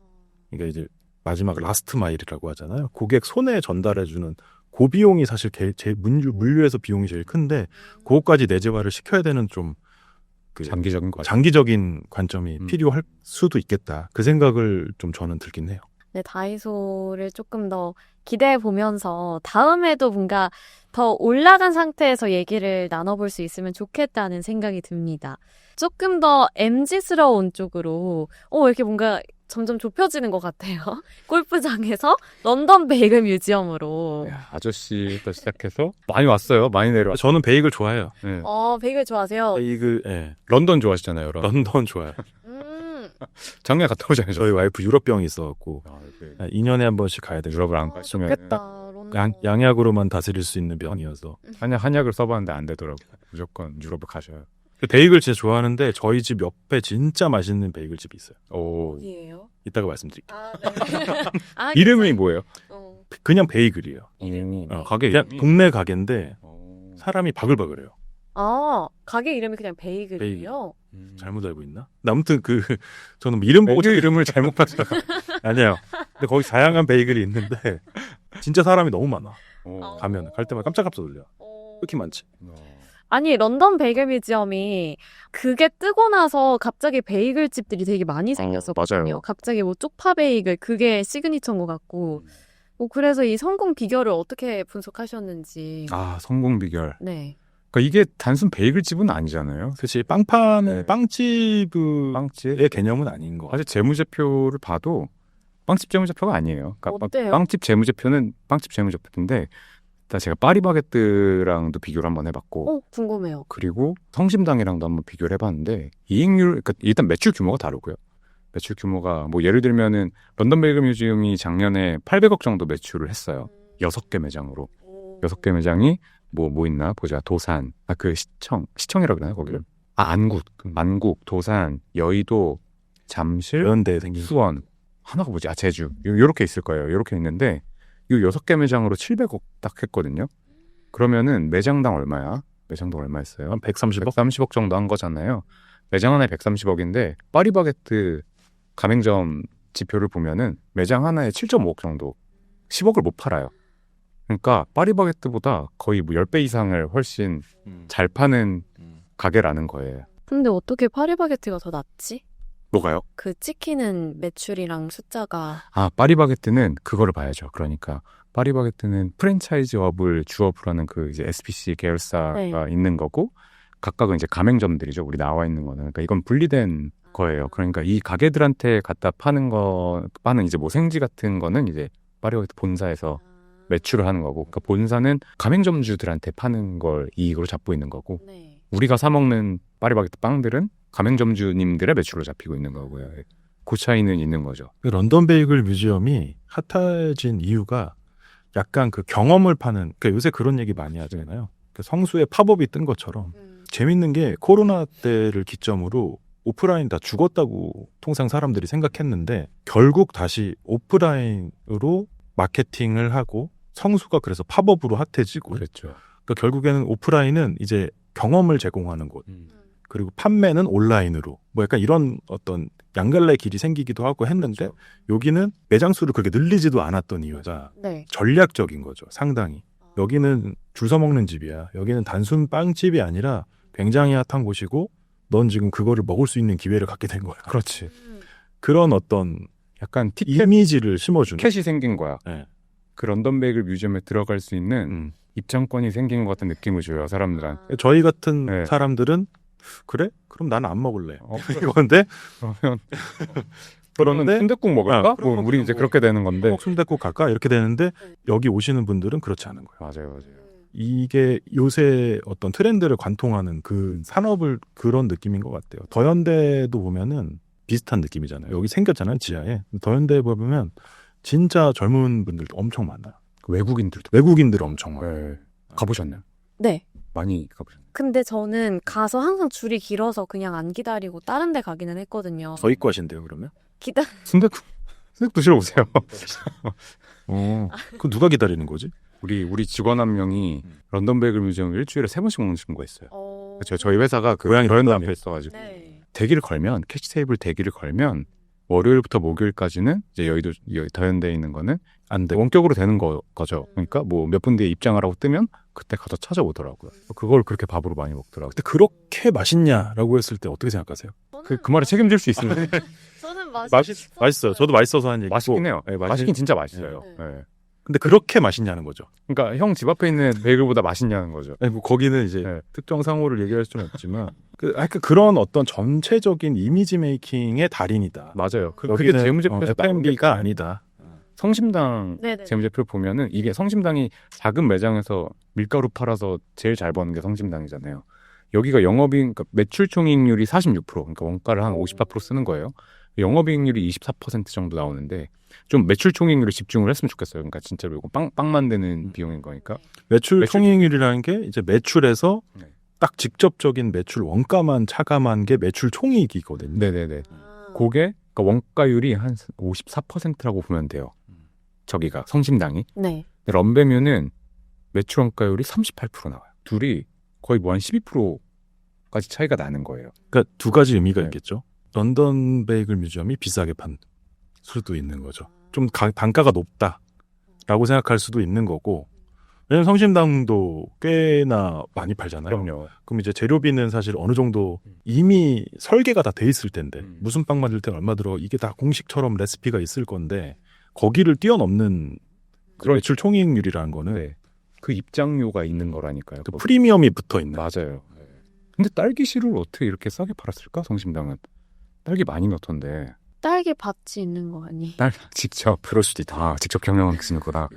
그러니까 이제 마지막 라스트 마일이라고 하잖아요. 고객 손에 전달해주는 그 비용이 사실 제일 물류에서 비용이 제일 큰데 그거까지 내재화를 시켜야 되는 좀 장기적인 관점이 필요할 수도 있겠다. 그 생각을 좀 저는 들긴 해요. 네, 다이소를 조금 더 기대해 보면서 다음에도 뭔가 더 올라간 상태에서 얘기를 나눠볼 수 있으면 좋겠다는 생각이 듭니다. 조금 더 MZ스러운 쪽으로 이렇게 뭔가 점점 좁혀지는 것 같아요. 골프장에서 런던 베이글 뮤지엄으로. 아저씨부터 시작해서 많이 왔어요. 많이 내려왔어요. 저는 베이글 좋아해요. 네. 베이글 좋아하세요? 베이글, 예. 런던 좋아하시잖아요. 여러분. 런던 좋아요. 작년에 갔다 오잖아요. 저희 와이프 유럽병이 있어갖고 네. 2년에 한 번씩 가야 돼요. 유럽을 안 가시면 좋겠다. 런던. 양약으로만 다스릴 수 있는 병이어서. 한약을 써봤는데 안 되더라고요. 무조건 유럽을 가셔요. 베이글 진짜 좋아하는데 저희 집 옆에 진짜 맛있는 베이글 집이 있어요. 어디예요? 이따가 말씀드릴게요. 네. 이름이 뭐예요? 그냥 베이글이에요. 가게 그냥 이름이? 동네 가게인데 사람이 바글바글해요. 가게 이름이 그냥 베이글이에요? 잘못 알고 있나? 아무튼 저는 이름 보고 베이글 이름을 잘못 봤어요. 아니에요. 근데 거기 다양한 베이글이 있는데 진짜 사람이 너무 많아. 가면 갈 때마다 깜짝깜짝 놀려. 왜 이렇게 많지? 아니, 런던 베이글 뮤지엄이 그게 뜨고 나서 갑자기 베이글 집들이 되게 많이 생겼었거든요. 맞아요. 갑자기 뭐 쪽파 베이글 그게 시그니처인 것 같고. 그래서 이 성공 비결을 어떻게 분석하셨는지. 성공 비결. 네. 그러니까 이게 단순 베이글집은 아니잖아요. 그치. 빵 파는 네. 빵집의 빵집. 개념은 아닌 거. 사실 재무제표를 봐도 빵집 재무제표가 아니에요. 그러니까 어때요? 빵집 재무제표는 빵집 재무제표인데 일단 제가 파리바게뜨랑도 비교를 한번 해봤고 궁금해요. 그리고 성심당이랑도 한번 비교를 해봤는데 이익률, 그러니까 일단 매출 규모가 다르고요. 매출 규모가 뭐 예를 들면은 런던 베이글 뮤지엄이 작년에 800억 정도 매출을 했어요. 6개 매장으로. 6개 매장이 뭐 있나 보자. 도산, 그 시청이라고 그러나요 거기를? 안국, 만국, 도산, 여의도, 잠실, 연대에 생긴 수원, 하나가 뭐지? 제주. 요렇게 있을 거예요. 요렇게 있는데 이 6개 매장으로 700억 딱 했거든요. 그러면은 매장당 얼마야? 매장당 얼마였어요? 한 130억? 130억 정도 한 거잖아요. 매장 하나에 130억인데 파리바게뜨 가맹점 지표를 보면은 매장 하나에 7.5억 정도, 10억을 못 팔아요. 그러니까 파리바게뜨보다 거의 뭐 10배 이상을 훨씬 잘 파는 가게라는 거예요. 근데 어떻게 파리바게뜨가 더 낫지? 뭐가요? 그 찍히는 매출이랑 숫자가 파리바게뜨는 그거를 봐야죠. 그러니까 파리바게뜨는 프랜차이즈업을 주업으로 하는 그 이제 SPC 계열사가 있는 거고 각각은 이제 가맹점들이죠. 우리 나와 있는 거는. 그러니까 이건 분리된 거예요. 그러니까 이 가게들한테 갖다 파는 이제 뭐 생지 같은 거는 이제 파리바게뜨 본사에서 매출을 하는 거고, 그러니까 본사는 가맹점주들한테 파는 걸 이익으로 잡고 있는 거고, 우리가 사 먹는 파리바게뜨 빵들은 가맹점주님들의 매출로 잡히고 있는 거고요. 그 차이는 있는 거죠. 그 런던 베이글 뮤지엄이 핫해진 이유가 약간 그 경험을 파는, 그러니까 요새 그런 얘기 많이 하잖아요. 그 성수에 팝업이 뜬 것처럼 재밌는 게 코로나 때를 기점으로 오프라인 다 죽었다고 통상 사람들이 생각했는데 결국 다시 오프라인으로 마케팅을 하고 성수가 그래서 팝업으로 핫해지고 그랬죠. 그러니까 결국에는 오프라인은 이제 경험을 제공하는 곳 그리고 판매는 온라인으로 뭐 약간 이런 어떤 양갈래 길이 생기기도 하고 했는데 그렇죠. 여기는 매장 수를 그렇게 늘리지도 않았던 이유가 전략적인 거죠. 상당히. 여기는 줄 서 먹는 집이야. 여기는 단순 빵집이 아니라 굉장히 핫한 곳이고 넌 지금 그거를 먹을 수 있는 기회를 갖게 된 거야. 그렇지. 그런 어떤 약간 이미지를 심어주는. 티켓이 생긴 거야. 네. 그 런던 베이글 뮤지엄에 들어갈 수 있는 입장권이 생긴 것 같은 느낌을 줘요, 사람들한테. 저희 같은 네. 사람들은 그래? 그럼 나는 안 먹을래. 이건데 그러면 순댓국 먹을까? 그럼 뭐 우리 이제 그렇게 되는 건데. 순댓국 갈까? 이렇게 되는데 여기 오시는 분들은 그렇지 않은 거예요. 맞아요. 이게 요새 어떤 트렌드를 관통하는 그 산업을 그런 느낌인 것 같아요. 더현대도 보면은 비슷한 느낌이잖아요. 여기 생겼잖아요, 지하에. 더현대에 보면 진짜 젊은 분들도 엄청 많아요. 외국인들 엄청 많아요. 네. 가보셨나요? 네. 많이 가보셨나요? 근데 저는 가서 항상 줄이 길어서 그냥 안 기다리고 다른 데 가기는 했거든요. 저희 과신데요, 그러면? 순댓국 드시러 오세요. 그럼 누가 기다리는 거지? 우리 직원 한 명이 런던 베이글 뮤지엄 일주일에 3번씩 먹는 친구가 있어요. 저희 회사가 그 고양이 더현대 덕담이 앞에 있어가지고 네. 대기를 걸면 캐치 테이블 대기를 걸면 월요일부터 목요일까지는 이제 여의도 더현대에 있는 거는 안 돼. 원격으로 되는 거죠. 그러니까 뭐 몇 분 뒤에 입장하라고 뜨면 그때 가서 찾아오더라고요. 그걸 그렇게 밥으로 많이 먹더라고요. 근데 그렇게 맛있냐라고 했을 때 어떻게 생각하세요? 그 말에 책임질 수 있으면 저는 맛있어요. 저도 맛있어서 한 얘기고. 맛있긴 해요. 네, 맛있긴 진짜 맛있어요. 네. 네. 근데 그렇게 맛있냐는 거죠. 그러니까 형 집 앞에 있는 베이글보다 맛있냐는 거죠. 아니, 뭐 거기는 이제 네. 특정 상호를 얘기할 수는 없지만 그런 어떤 전체적인 이미지 메이킹의 달인이다. 맞아요. 그게 여기는 재무제표에서 F&B가 아니다. 성심당 네네. 재무제표를 보면은 이게 성심당이 작은 매장에서 밀가루 팔아서 제일 잘 버는 게 성심당이잖아요. 여기가 그러니까 매출 총이익률이 46%, 그러니까 원가를 한 54% 쓰는 거예요. 영업이익률이 24% 정도 나오는데 좀 매출 총이익률에 집중을 했으면 좋겠어요. 그러니까 진짜로 이거 빵 만드는 비용인 거니까. 매출 총이익률이라는 게 이제 매출에서 네. 딱 직접적인 매출 원가만 차감한 게 매출 총이익이거든요. 네네네. 그게 그러니까 원가율이 한 54%라고 보면 돼요. 저기가 성심당이. 네. 근데 런베뮤는 매출 원가율이 38% 나와요. 둘이 거의 뭐 한 12%까지 차이가 나는 거예요. 그러니까 두 가지 의미가 네. 있겠죠. 런던 베이글 뮤지엄이 비싸게 판 수도 있는 거죠. 좀 단가가 높다라고 생각할 수도 있는 거고. 왜냐면 성심당도 꽤나 많이 팔잖아요. 그럼요. 그럼 이제 재료비는 사실 어느 정도 이미 설계가 다 돼 있을 텐데 무슨 빵 만들 때 얼마 들어 이게 다 공식처럼 레시피가 있을 건데 거기를 뛰어넘는 그 매출 총이익률이라는 거는 네. 그 입장료가 있는 거라니까요. 그 프리미엄이 붙어 있는. 맞아요. 근데 딸기 씨를 어떻게 이렇게 싸게 팔았을까? 성심당은 딸기 많이 넣던데. 딸기 밭이 있는 거 아니? 직접. 그럴 수도 있다. 직접 경영하시는 거다.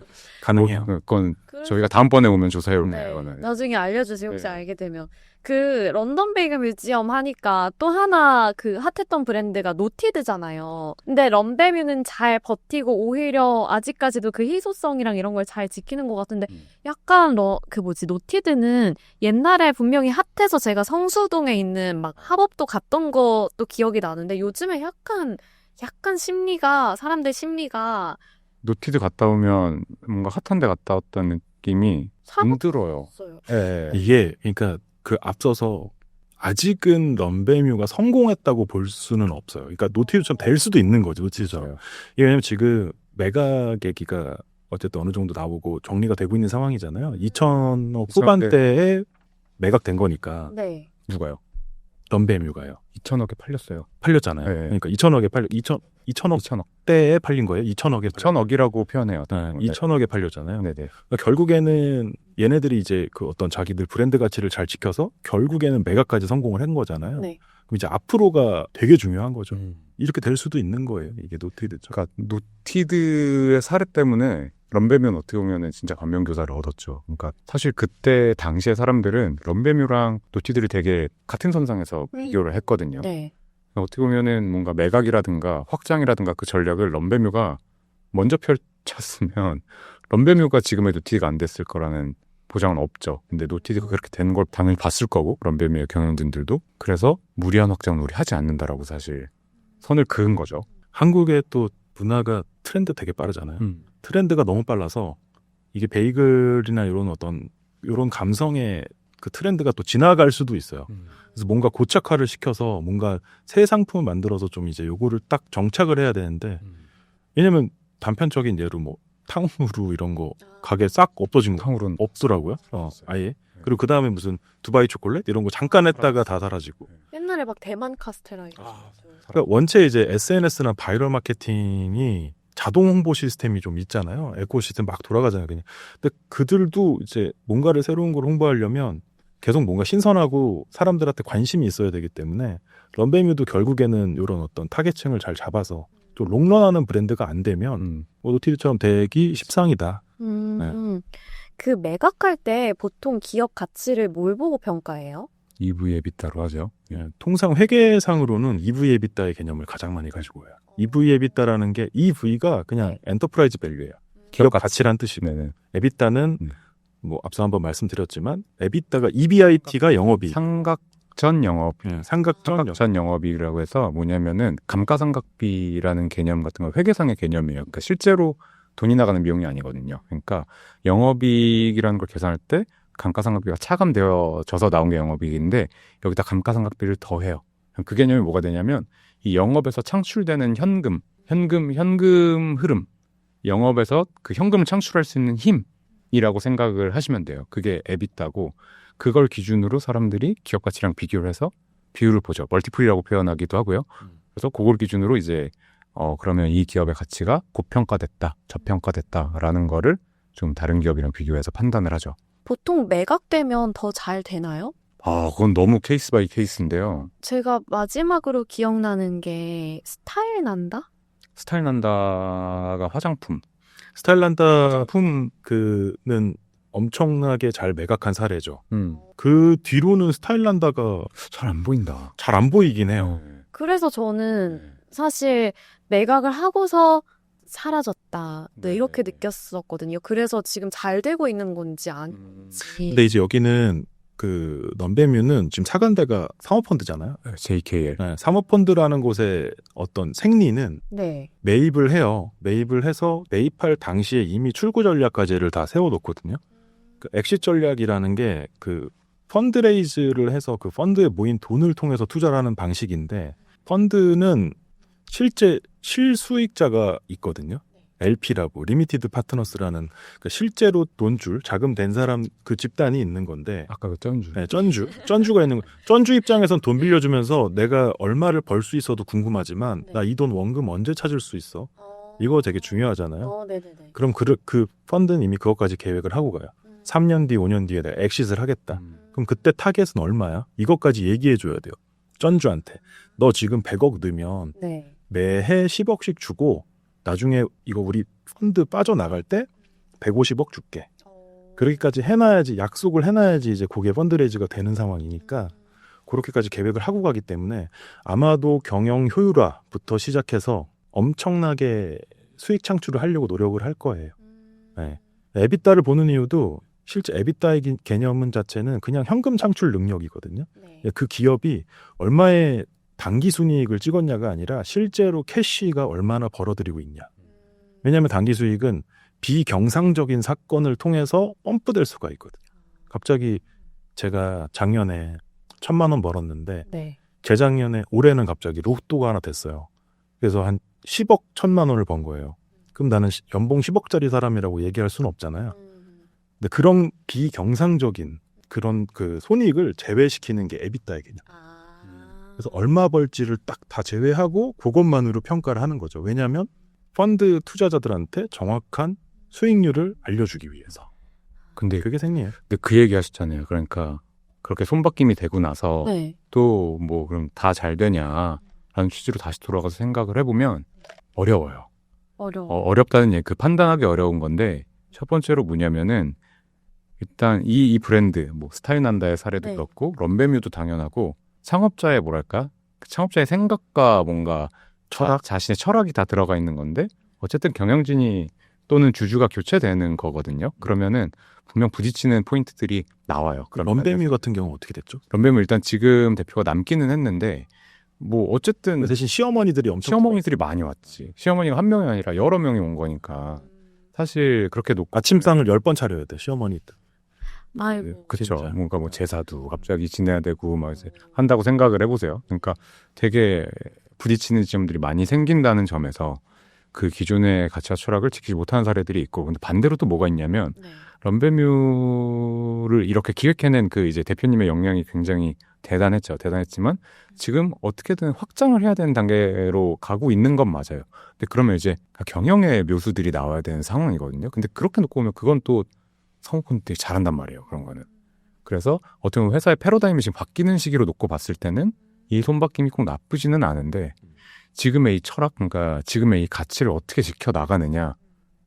가능해요. 그건 저희가 다음번에 오면 조사해 네, 올게요. 나중에 알려주세요. 혹시 네. 알게 되면. 그 런던 베이글 뮤지엄 하니까 또 하나 그 핫했던 브랜드가 노티드잖아요. 근데 런베뮤는 잘 버티고 오히려 아직까지도 그 희소성이랑 이런 걸 잘 지키는 것 같은데 약간 노티드는 옛날에 분명히 핫해서 제가 성수동에 있는 막 합업도 갔던 것도 기억이 나는데 요즘에 약간 심리가 사람들 심리가 노티드 갔다 오면 뭔가 핫한 데 갔다 왔다는 느낌이 안 사고 들어요. 없어요. 예. 이게 그러니까 그 앞서서 아직은 런베뮤가 성공했다고 볼 수는 없어요. 그러니까 노티드처럼 될 수도 있는 거죠. 노티드처럼. 맞아요. 이게 왜냐면 지금 매각 얘기가 어쨌든 어느 정도 나오고 정리가 되고 있는 상황이잖아요. 2000억 후반대에 매각된 거니까 네. 누가요? 런베뮤가요. 2천억에 팔렸어요. 팔렸잖아요. 네. 그러니까 2천억에 2천억 2천억. 대에 팔린 거예요. 2천억에 2천억이라고 표현해요. 네, 2천억에 팔렸잖아요. 네네. 그러니까 결국에는 얘네들이 이제 그 어떤 자기들 브랜드 가치를 잘 지켜서 결국에는 매각까지 성공을 한 거잖아요. 네. 그럼 이제 앞으로가 되게 중요한 거죠. 이렇게 될 수도 있는 거예요. 이게 노티드처럼. 그러니까 노티드의 사례 때문에 런베뮤는 어떻게 보면은 진짜 감명교사를 얻었죠. 그러니까 사실 그때 당시에 사람들은 런베뮤랑 노티드를 되게 같은 선상에서 비교를 했거든요. 네. 어떻게 보면은 뭔가 매각이라든가 확장이라든가 그 전략을 런베뮤가 먼저 펼쳤으면 런베뮤가 지금의 노티드가 안 됐을 거라는 보장은 없죠. 근데 노티드가 그렇게 된 걸 당연히 봤을 거고 런베뮤의 경영진들도 그래서 무리한 확장은 우리 하지 않는다라고 사실 선을 그은 거죠. 한국의 또 문화가 트렌드 되게 빠르잖아요. 트렌드가 너무 빨라서 이게 베이글이나 이런 어떤 이런 감성의 그 트렌드가 또 지나갈 수도 있어요. 그래서 뭔가 고착화를 시켜서 뭔가 새 상품을 만들어서 좀 이제 요거를 딱 정착을 해야 되는데 왜냐면 단편적인 예로 뭐 탕후루 이런 거 가게 싹 없어진 거 탕후루는 없더라고요. 아예. 그리고 그 다음에 무슨 두바이 초콜릿 이런 거 잠깐 했다가 다 사라지고. 옛날에 막 대만 카스테라 이런 거. 그러니까 원체 이제 SNS나 바이럴 마케팅이 자동 홍보 시스템이 좀 있잖아요. 에코시스템 막 돌아가잖아요. 그냥. 근데 그들도 이제 뭔가를 새로운 걸 홍보하려면 계속 뭔가 신선하고 사람들한테 관심이 있어야 되기 때문에 런베뮤도 결국에는 이런 어떤 타겟층을 잘 잡아서 좀 롱런하는 브랜드가 안 되면 노티드처럼 되기 십상이다. 그 매각할 때 보통 기업 가치를 뭘 보고 평가해요? EV 에비타로 하죠. 예, 통상 회계상으로는 EV 에비타의 개념을 가장 많이 가지고 해요. EV 에비타라는 게 EV가 그냥 엔터프라이즈 밸류예요. 기업 가치란 뜻이고 네네. 에비타는 뭐 앞서 한번 말씀드렸지만 에비타가 EBIT가 영업이익. 삼각전 영업. 삼각전 영업. 삼각전 영업이라고 해서 뭐냐면은 감가상각비라는 개념 같은 거 회계상의 개념이에요. 그러니까 실제로 돈이 나가는 비용이 아니거든요. 그러니까 영업이익이라는 걸 계산할 때 감가상각비가 차감되어져서 나온 게 영업이익인데 여기다 감가상각비를 더해요. 그 개념이 뭐가 되냐면 이 영업에서 창출되는 현금 흐름, 영업에서 그 현금을 창출할 수 있는 힘이라고 생각을 하시면 돼요. 그게 에비타고 그걸 기준으로 사람들이 기업 가치랑 비교를 해서 비율을 보죠. 멀티플이라고 표현하기도 하고요. 그래서 그걸 기준으로 이제 그러면 이 기업의 가치가 고평가됐다, 저평가됐다라는 거를 좀 다른 기업이랑 비교해서 판단을 하죠. 보통 매각되면 더 잘 되나요? 그건 너무 케이스 바이 케이스인데요. 제가 마지막으로 기억나는 게 스타일 난다? 스타일 난다가 화장품. 스타일란다 품 그는 엄청나게 잘 매각한 사례죠. 그 뒤로는 스타일란다가 잘 안 보인다. 잘 안 보이긴 해요. 그래서 저는 사실 매각을 하고서 사라졌다. 네, 이렇게 느꼈었거든요. 그래서 지금 잘 되고 있는 건지 아닌지. 근데 이제 여기는 그 런베뮤는 지금 사간대가 사모펀드잖아요. JKL. 네, 사모펀드라는 곳의 어떤 생리는 네. 매입을 해요. 매입을 해서 매입할 당시에 이미 출구 전략 과제를 다 세워놓거든요. 그 엑시트 전략이라는 게 그 펀드레이즈를 해서 그 펀드에 모인 돈을 통해서 투자를 하는 방식인데 펀드는 실제 실수익자가 있거든요. LP라고 리미티드 파트너스라는 그 실제로 돈줄 자금 된 사람 그 집단이 있는 건데 아까 그 쩐주. 네, 쩐주가 있는 거. 쩐주 입장에선 돈 빌려주면서 내가 얼마를 벌 수 있어도 궁금하지만 나 이 돈 원금 언제 찾을 수 있어? 이거 되게 중요하잖아요. 네네네. 그럼 그 펀드는 이미 그것까지 계획을 하고 가요. 3년 뒤, 5년 뒤에 내가 엑시트를 하겠다. 그럼 그때 타겟은 얼마야? 이것까지 얘기해줘야 돼요. 쩐주한테. 너 지금 100억 넣으면 네. 매해 10억씩 주고 나중에 이거 우리 펀드 빠져나갈 때 150억 줄게. 그렇게까지 해놔야지, 약속을 해놔야지 이제 그게 펀드레이즈가 되는 상황이니까 그렇게까지 계획을 하고 가기 때문에 아마도 경영 효율화부터 시작해서 엄청나게 수익 창출을 하려고 노력을 할 거예요. 네. 에비타를 보는 이유도 실제 에비타의 개념은 자체는 그냥 현금 창출 능력이거든요. 네. 그 기업이 얼마의 단기 순이익을 찍었냐가 아니라 실제로 캐시가 얼마나 벌어들이고 있냐. 왜냐하면 단기 수익은 비경상적인 사건을 통해서 펌프될 수가 있거든요. 갑자기 제가 작년에 1,000만 원 벌었는데 네. 재작년에 올해는 갑자기 로또가 하나 됐어요. 그래서 한 10억 1,000만 원을 번 거예요. 그럼 나는 연봉 10억짜리 사람이라고 얘기할 수는 없잖아요. 근데 그런 비경상적인 그런 그 손익을 제외시키는 게 에비타의 개념. 그래서 얼마 벌지를 딱 다 제외하고 그것만으로 평가를 하는 거죠. 왜냐하면 펀드 투자자들한테 정확한 수익률을 알려주기 위해서. 근데 그게 생리예요. 그 얘기 하셨잖아요. 그러니까 그렇게 손바뀜이 되고 나서 네. 또 뭐 그럼 다 잘 되냐라는 취지로 다시 돌아가서 생각을 해보면 어려워요. 어려워. 어렵다는 얘기, 그 판단하기 어려운 건데 첫 번째로 뭐냐면은 일단 이 브랜드 뭐 스타일난다의 사례도 네. 그렇고 럼베뮤도 당연하고 창업자의 뭐랄까 그 창업자의 생각과 뭔가 철학, 자신의 철학이 다 들어가 있는 건데 어쨌든 경영진이 또는 주주가 교체되는 거거든요. 그러면은 분명 부딪히는 포인트들이 나와요. 그런 럼베뮤 같은 경우 어떻게 됐죠? 럼베뮤 일단 지금 대표가 남기는 했는데 뭐 어쨌든 대신 시어머니들이 엄청 시어머니들이 많이 왔지. 시어머니가 한 명이 아니라 여러 명이 온 거니까 사실 그렇게 놓고 아침상을 10번 차려야 돼. 시어머니들. 아이고. 그쵸. 진짜. 뭔가 뭐 제사도 갑자기 지내야 되고 막 이제 한다고 생각을 해보세요. 그러니까 되게 부딪히는 지점들이 많이 생긴다는 점에서 그 기존의 가치와 철학을 지키지 못하는 사례들이 있고, 근데 반대로 또 뭐가 있냐면 네. 럼베뮤를 이렇게 기획해낸 그 이제 대표님의 역량이 굉장히 대단했죠. 대단했지만 지금 어떻게든 확장을 해야 되는 단계로 가고 있는 건 맞아요. 근데 그러면 이제 경영의 묘수들이 나와야 되는 상황이거든요. 근데 그렇게 놓고 보면 그건 또 성우분들이 잘한단 말이에요. 그런 거는. 그래서 어떻게 보면 회사의 패러다임이 지금 바뀌는 시기로 놓고 봤을 때는 이 손바뀜이 꼭 나쁘지는 않은데 지금의 이 철학, 그러니까 지금의 이 가치를 어떻게 지켜나가느냐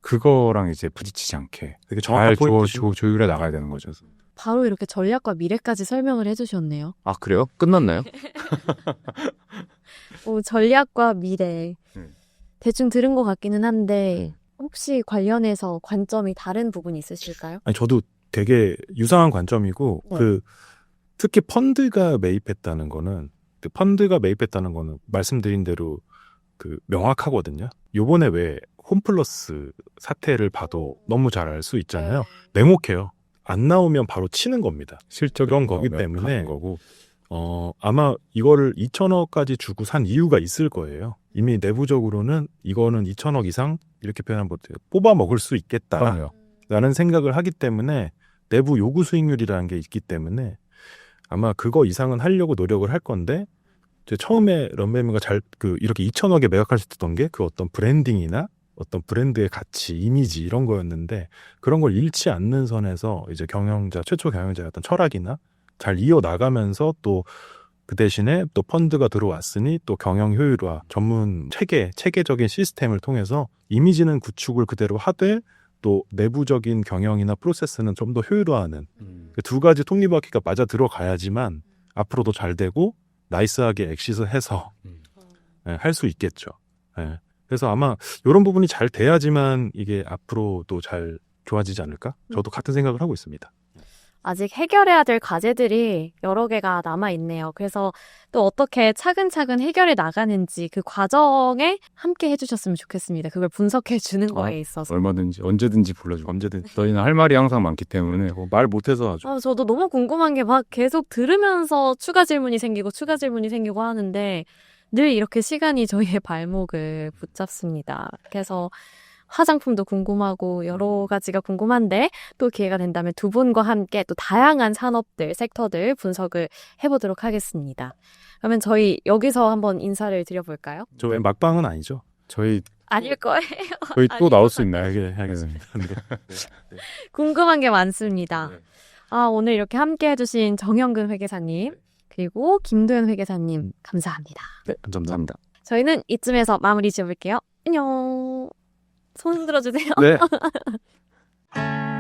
그거랑 이제 부딪히지 않게 되게 잘 정확한 포인트죠. 조율해 나가야 되는 거죠. 바로 이렇게 전략과 미래까지 설명을 해주셨네요. 아, 그래요? 끝났나요? 전략과 미래. 음. 대충 들은 것 같기는 한데 혹시 관련해서 관점이 다른 부분이 있으실까요? 아니 저도 되게 유사한 관점이고 네. 그 특히 펀드가 매입했다는 거는 말씀드린 대로 그 명확하거든요. 요번에 왜 홈플러스 사태를 봐도 너무 잘 알 수 있잖아요. 냉혹해요. 안 나오면 바로 치는 겁니다. 실적 그런 거기 때문에 하는 거고. 아마 이거를 2천억까지 주고 산 이유가 있을 거예요. 이미 내부적으로는 이거는 2천억 이상 이렇게 표현하면 뽑아 먹을 수 있겠다라는 그럼요. 생각을 하기 때문에 내부 요구 수익률이라는 게 있기 때문에 아마 그거 이상은 하려고 노력을 할 건데 이제 처음에 럼베뮤가 이렇게 2천억에 매각할 수 있었던 게 그 어떤 브랜딩이나 어떤 브랜드의 가치, 이미지 이런 거였는데 그런 걸 잃지 않는 선에서 이제 최초 경영자의 어떤 철학이나 잘 이어나가면서 또 그 대신에 또 펀드가 들어왔으니 또 경영 효율화, 전문 체계적인 시스템을 통해서 이미지는 구축을 그대로 하되 또 내부적인 경영이나 프로세스는 좀 더 효율화하는 그 두 가지 톱니바퀴가 맞아 들어가야지만 앞으로도 잘 되고 나이스하게 엑시트 해서 할 수 있겠죠. 예. 그래서 아마 이런 부분이 잘 돼야지만 이게 앞으로도 잘 좋아지지 않을까? 저도 같은 생각을 하고 있습니다. 아직 해결해야 될 과제들이 여러 개가 남아있네요. 그래서 또 어떻게 차근차근 해결해 나가는지 그 과정에 함께 해주셨으면 좋겠습니다. 그걸 분석해주는 거에 있어서. 얼마든지 언제든지 불러주고 언제든지. 저희는 할 말이 항상 많기 때문에 말 못해서 아주 저도 너무 궁금한 게 막 계속 들으면서 추가 질문이 생기고 하는데 늘 이렇게 시간이 저희의 발목을 붙잡습니다. 그래서 화장품도 궁금하고 여러 가지가 궁금한데 또 기회가 된다면 두 분과 함께 또 다양한 산업들, 섹터들 분석을 해보도록 하겠습니다. 그러면 저희 여기서 한번 인사를 드려볼까요? 저 왜 막방은 아니죠? 저희 아닐 거예요. 또 아닐 나올 것 수 있나요? 알겠습니다. 궁금한 게 많습니다. 오늘 이렇게 함께 해주신 정영근 회계사님 그리고 김도현 회계사님 감사합니다. 네, 감사합니다. 저희는 이쯤에서 마무리 지어볼게요. 안녕. 손 흔들어 주세요. 네. 네.